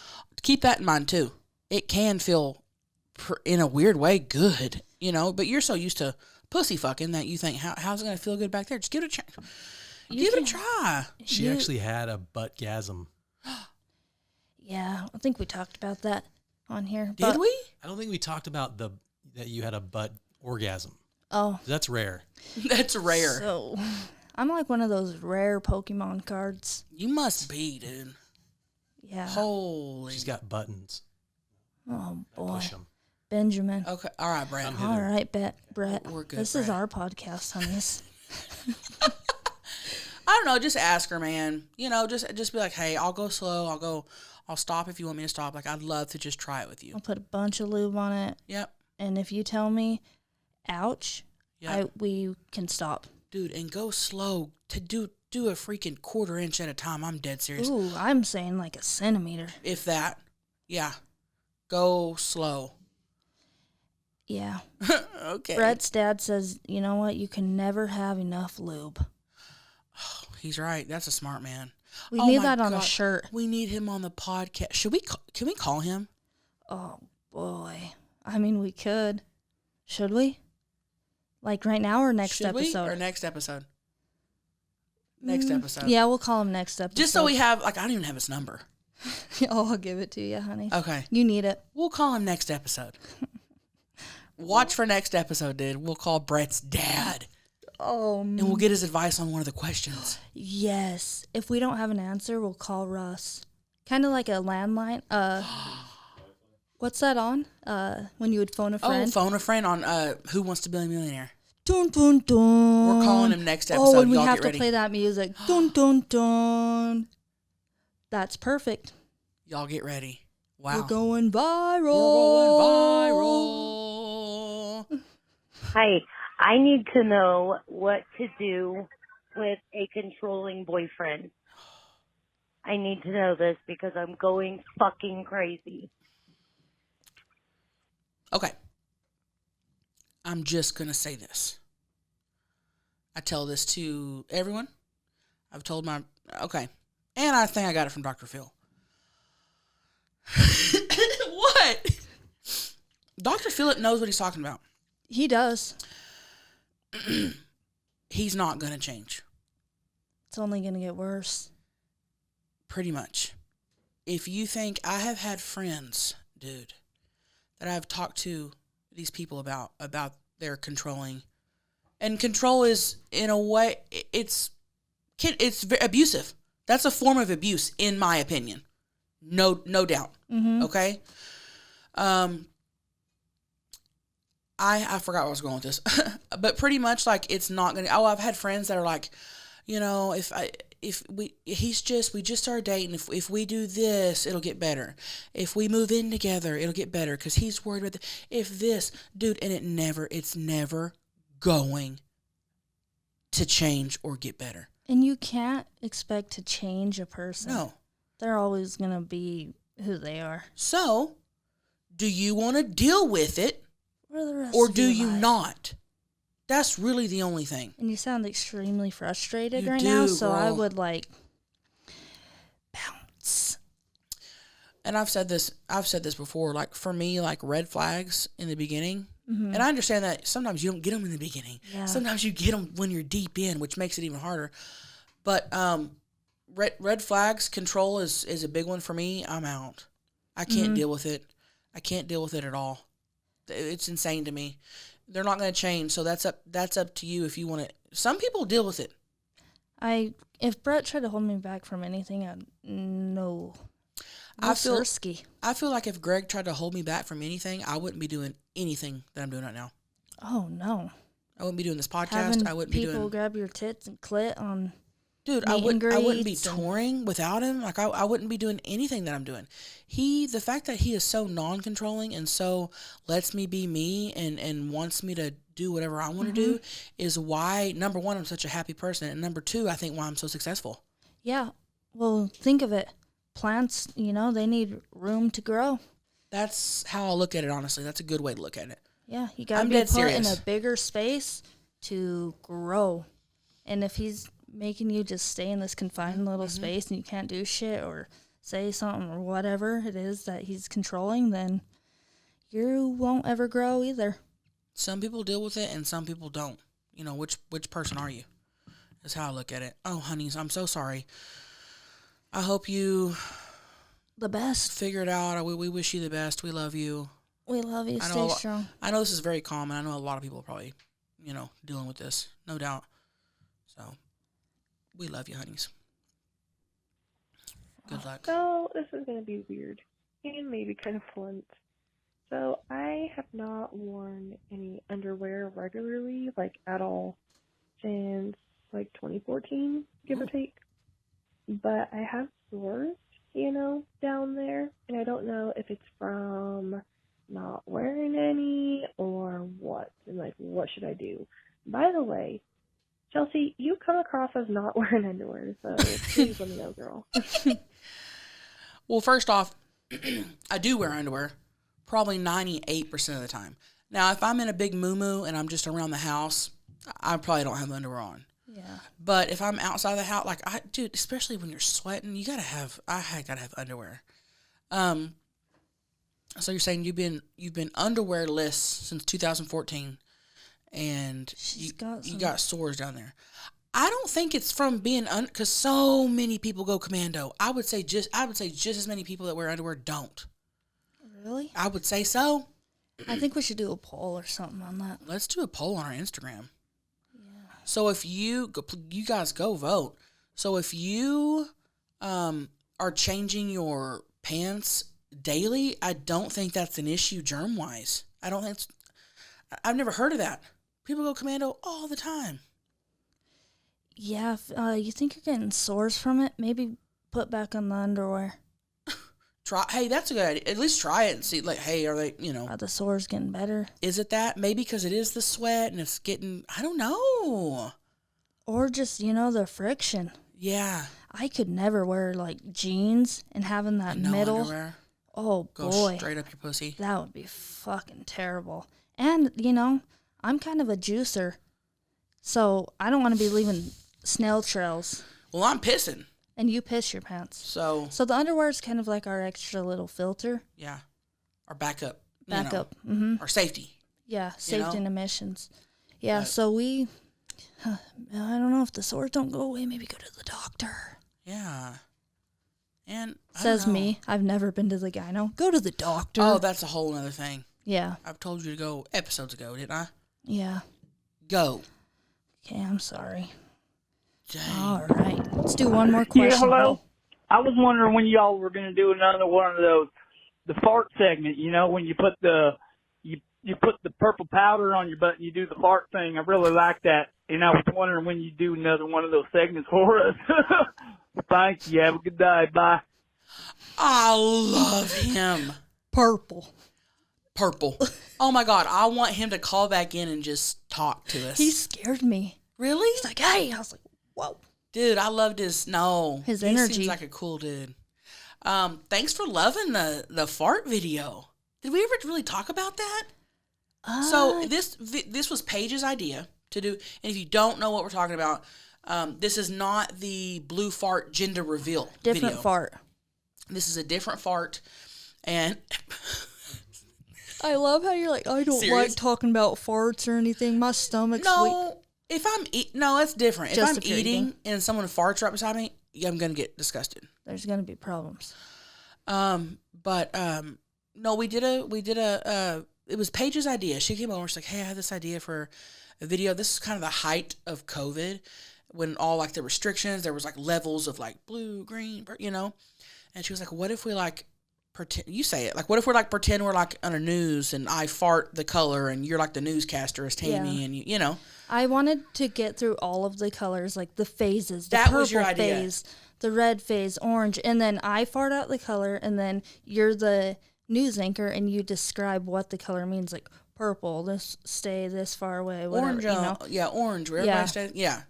keep that in mind, too. It can feel, in a weird way, good, but you're so used to pussy fucking that you think, how's it going to feel good back there? Just give it a try. Give it a try. She actually had a buttgasm. Yeah, I think we talked about that on here. Did we? I don't think we talked about that you had a butt orgasm. Oh. That's rare. That's rare. So, I'm like one of those rare Pokemon cards. You must be, dude. Yeah. Holy. She's got buttons. Oh, boy. Push them. Benjamin. Okay. All right, Brett. All right, Brett. We're good, This Brett. is our podcast, honeys. I don't know. Just ask her, man. Just be like, hey, I'll go slow. I'll stop if you want me to stop. Like, I'd love to just try it with you. I'll put a bunch of lube on it. Yep. And if you tell me, ouch, Yep. we can stop. Dude, and go slow. To do a freaking 1/4 inch at a time. I'm dead serious. Ooh, I'm saying like a centimeter. If that. Yeah. Go slow. Yeah. Okay. Brett's dad says, you know what? You can never have enough lube. He's right. That's a smart man. We Oh need my that on a God. shirt. We need him on the podcast. Can we call him? Oh, boy. I mean, we could. Should we? Like right now or next Should episode? we? Or next episode? Next episode. Yeah, we'll call him next episode. Just so we have, I don't even have his number. Oh, I'll give it to you, honey. Okay. You need it. We'll call him next episode. Watch for next episode, dude. We'll call Brett's dad. Oh, and we'll get his advice on one of the questions. Yes. If we don't have an answer, we'll call Russ. Kind of like a landline. What's that on? When you would phone a friend? Oh, phone a friend on Who Wants to Be a Millionaire. Dun, dun, dun. We're calling him next episode. Oh, and we Y'all have get to ready. play that music. Dun, dun, dun. That's perfect. Y'all get ready. Wow. We're going viral. We're going viral. Hi, I need to know what to do with a controlling boyfriend. I need to know this because I'm going fucking crazy. Okay. I'm just going to say this. I tell this to everyone. I've told okay. And I think I got it from Dr. Phil. What? Dr. Philip knows what he's talking about. He does. He's not going to change. It's only going to get worse. Pretty much. If you think, I have had friends, dude, that I've talked to these people about their controlling. And control is, in a way, it's abusive. That's a form of abuse, in my opinion. No doubt. Mm-hmm. Okay? I forgot where I was going with this. But pretty much, like, it's not going to... Oh, I've had friends that are like, we just started dating. If we do this, it'll get better. If we move in together, it'll get better because he's worried about if this, dude, and it's never going to change or get better. And you can't expect to change a person. No. They're always going to be who they are. So, do you want to deal with it or or do you not? That's really the only thing. And you sound extremely frustrated You right do, now, so I girl. would bounce. And I've said this before, like for me, like red flags in the beginning, And I understand that sometimes you don't get them in the beginning. Yeah. Sometimes you get them when you're deep in, which makes it even harder. But red flags control is a big one for me. I'm out. I can't deal with it. I can't deal with it at all. It's insane to me. They're not going to change, so that's up to you if you want to. Some people deal with it. If Brett tried to hold me back from anything, no. I feel like if Greg tried to hold me back from anything, I wouldn't be doing anything that I'm doing right now. Oh no. I wouldn't be doing this podcast. Having I wouldn't be doing people grab your tits and clit on. Dude, I wouldn't be touring without him. Like I wouldn't be doing anything that I'm doing. The fact that he is so non-controlling and so lets me be me and wants me to do whatever I want to do is why, number one, I'm such a happy person, and number two, I think why I'm so successful. Yeah. Well, think of it. Plants, they need room to grow. That's how I look at it, honestly. That's a good way to look at it. Yeah, you got to be put in a bigger space to grow. And if he's making you just stay in this confined little space and you can't do shit or say something or whatever it is that he's controlling, then you won't ever grow either. Some people deal with it and some people don't. Which person are you? That's how I look at it. Oh, honeys, I'm so sorry. I hope you the best. Figure it out. We wish you the best. We love you. We love you. Stay strong. I know this is very common. I know a lot of people are probably, dealing with this. No doubt. So, we love you, honeys. Good luck. So, this is going to be weird and maybe kind of blunt. So, I have not worn any underwear regularly, at all, since, 2014, give or take. But I have sores, down there, and I don't know if it's from not wearing any or what, and, what should I do? By the way, Chelcie, you come across as not wearing underwear, so please let me know, girl. Well, first off, I do wear underwear, probably 98% of the time. Now, if I'm in a big moo-moo and I'm just around the house, I probably don't have underwear on. Yeah. But if I'm outside the house, dude, especially when you're sweating, I gotta have underwear. So you're saying you've been underwearless since 2014, and you got sores down there. I don't think it's from being because so many people go commando. I would say just as many people that wear underwear don't. Really? I would say so. I think we should do a poll or something on that. Let's do a poll on our Instagram. So if you guys go vote. So if you are changing your pants daily, I don't think that's an issue germ-wise. I've never heard of that. People go commando all the time. Yeah, if you think you're getting sores from it, maybe put back on the underwear. Hey, that's a good idea. At least try it and see, hey, are they, Are the sores getting better? Is it that? Maybe because it is the sweat and it's getting, I don't know. Or just, the friction. Yeah. I could never wear, jeans and having that middle. Underwear. Oh, Go boy. Straight up your pussy. That would be fucking terrible. And, I'm kind of a juicer, so I don't want to be leaving snail trails. Well, I'm pissing. And you piss your pants. So the underwear is kind of like our extra little filter. Yeah. Our backup. Backup. Our safety. Yeah, safety and emissions. Yeah, so we, I don't know if the sores don't go away, maybe go to the doctor. Yeah. And says me, I've never been to the gyno. Go to the doctor. Oh, that's a whole other thing. Yeah. I've told you to go episodes ago, didn't I? Yeah. Go. Okay, I'm sorry. Dang. All right. Let's do one more question. Yeah, hello. I was wondering when y'all were going to do another one of those, the fart segment, when you put you put the purple powder on your butt and you do the fart thing. I really like that. And I was wondering when you do another one of those segments for us. Well, thank you. Have a good day. Bye. I love him. Purple. Oh, my God. I want him to call back in and just talk to us. He scared me. Really? He's like, hey. I was like, whoa. Dude, I loved his energy. He seems like a cool dude. Thanks for loving the fart video. Did we ever really talk about that? So this was Paige's idea to do. And if you don't know what we're talking about, this is not the blue fart gender reveal Different video. fart. This is a different fart. And I love how you're like, I don't Serious? like talking about farts or anything. My stomach's weak. No, if I'm no, it's different. Just If I'm if you're eating eating. and someone farts right beside me, I'm gonna get disgusted. There's gonna be problems. No, we did a it was Paige's idea. She came over and she's like, hey, I have this idea for a video. This is kind of the height of COVID when all like the restrictions, there was like levels of like blue, green, you know? And she was like, what if we like pretend, you say it, like what if we're like pretend we're like on a news and I fart the color and you're like the newscaster as Tammy and you know. I wanted to get through all of the colors, like the phases, the That purple was your idea. phase, the red phase, orange, and then I fart out the color, and then you're the news anchor, and you describe what the color means, like purple, this stay this far away, whatever, Orange, you know? yeah, orange, where everybody stays. Yeah.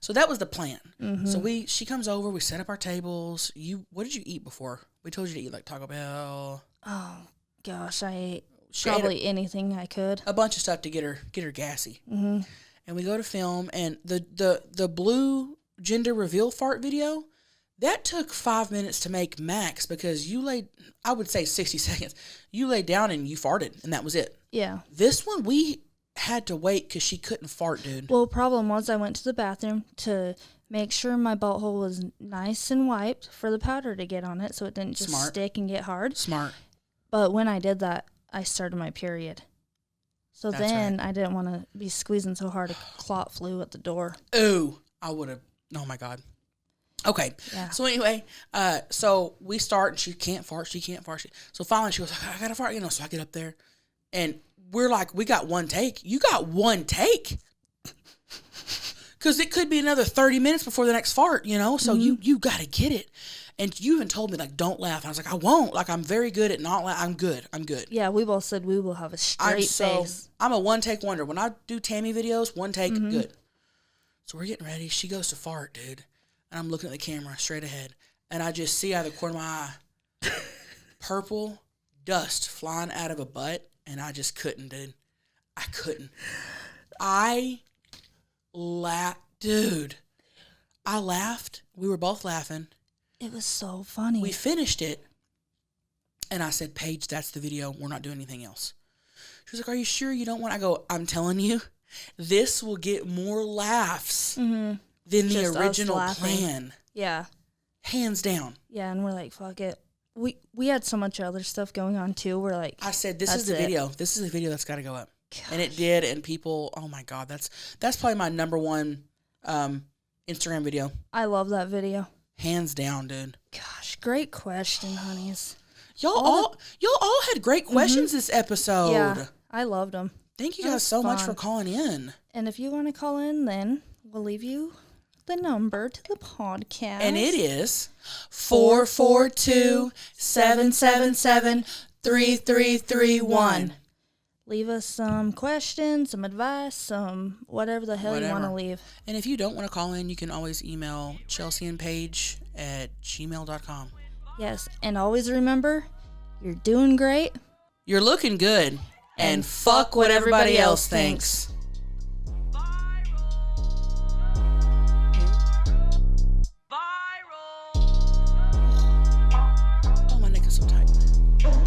So that was the plan. Mm-hmm. So she comes over, we set up our tables. What did you eat before? We told you to eat like Taco Bell. Oh, gosh, I ate She probably anything I could. A bunch of stuff to get her gassy. Mm-hmm. And we go to film, and the blue gender reveal fart video, that took 5 minutes to make max because you laid, I would say 60 seconds. You laid down and you farted, and that was it. Yeah. This one, we had to wait because she couldn't fart, dude. Well, problem was I went to the bathroom to make sure my butthole was nice and wiped for the powder to get on it so it didn't just stick and get hard. Smart. But when I did that, I started my period. So That's then right. I didn't want to be squeezing so hard a clot flew at the door. Ooh, I would have. Oh my God. Okay. Yeah. So anyway, so we start and she can't fart. So finally she goes, I gotta fart, you know. So I get up there, and we're like, we got one take. You got one take, because it could be another 30 minutes before the next fart, you know. So you gotta get it. And you even told me like, don't laugh. And I was like, I won't. Like I'm very good at not laughing. I'm good. Yeah, we both said we will have a straight face. I'm a one take wonder. When I do Tammy videos, one take, good. So we're getting ready. She goes to fart, dude. And I'm looking at the camera straight ahead. And I just see out of the corner of my eye, purple dust flying out of a butt. And I just couldn't, dude. I couldn't. I laughed. Dude, I laughed. We were both laughing. It was so funny. We finished it. And I said, Paige, that's the video. We're not doing anything else. She was like, are you sure you don't want? I go, I'm telling you, this will get more laughs than Just the us original laughing. plan. Yeah. Hands down. Yeah, and we're like, fuck it. We had so much other stuff going on too. We're like, I said, this is the that's it. video. This is the video that's got to go up. And it did. And people, oh my God, that's probably my number one Instagram video. I love that video. Hands down, dude. Gosh, great question, honeys. Y'all all had great questions this episode. Yeah, I loved them. Thank you That guys was so much fun. for calling in. And if you want to call in, then we'll leave you the number to the podcast. And it is 442-777-3331. Leave us some questions, some advice, some whatever the hell you want to leave. And if you don't want to call in, you can always email chelseandpaige@gmail.com. Yes, and always remember, you're doing great. You're looking good. And fuck what everybody else thinks.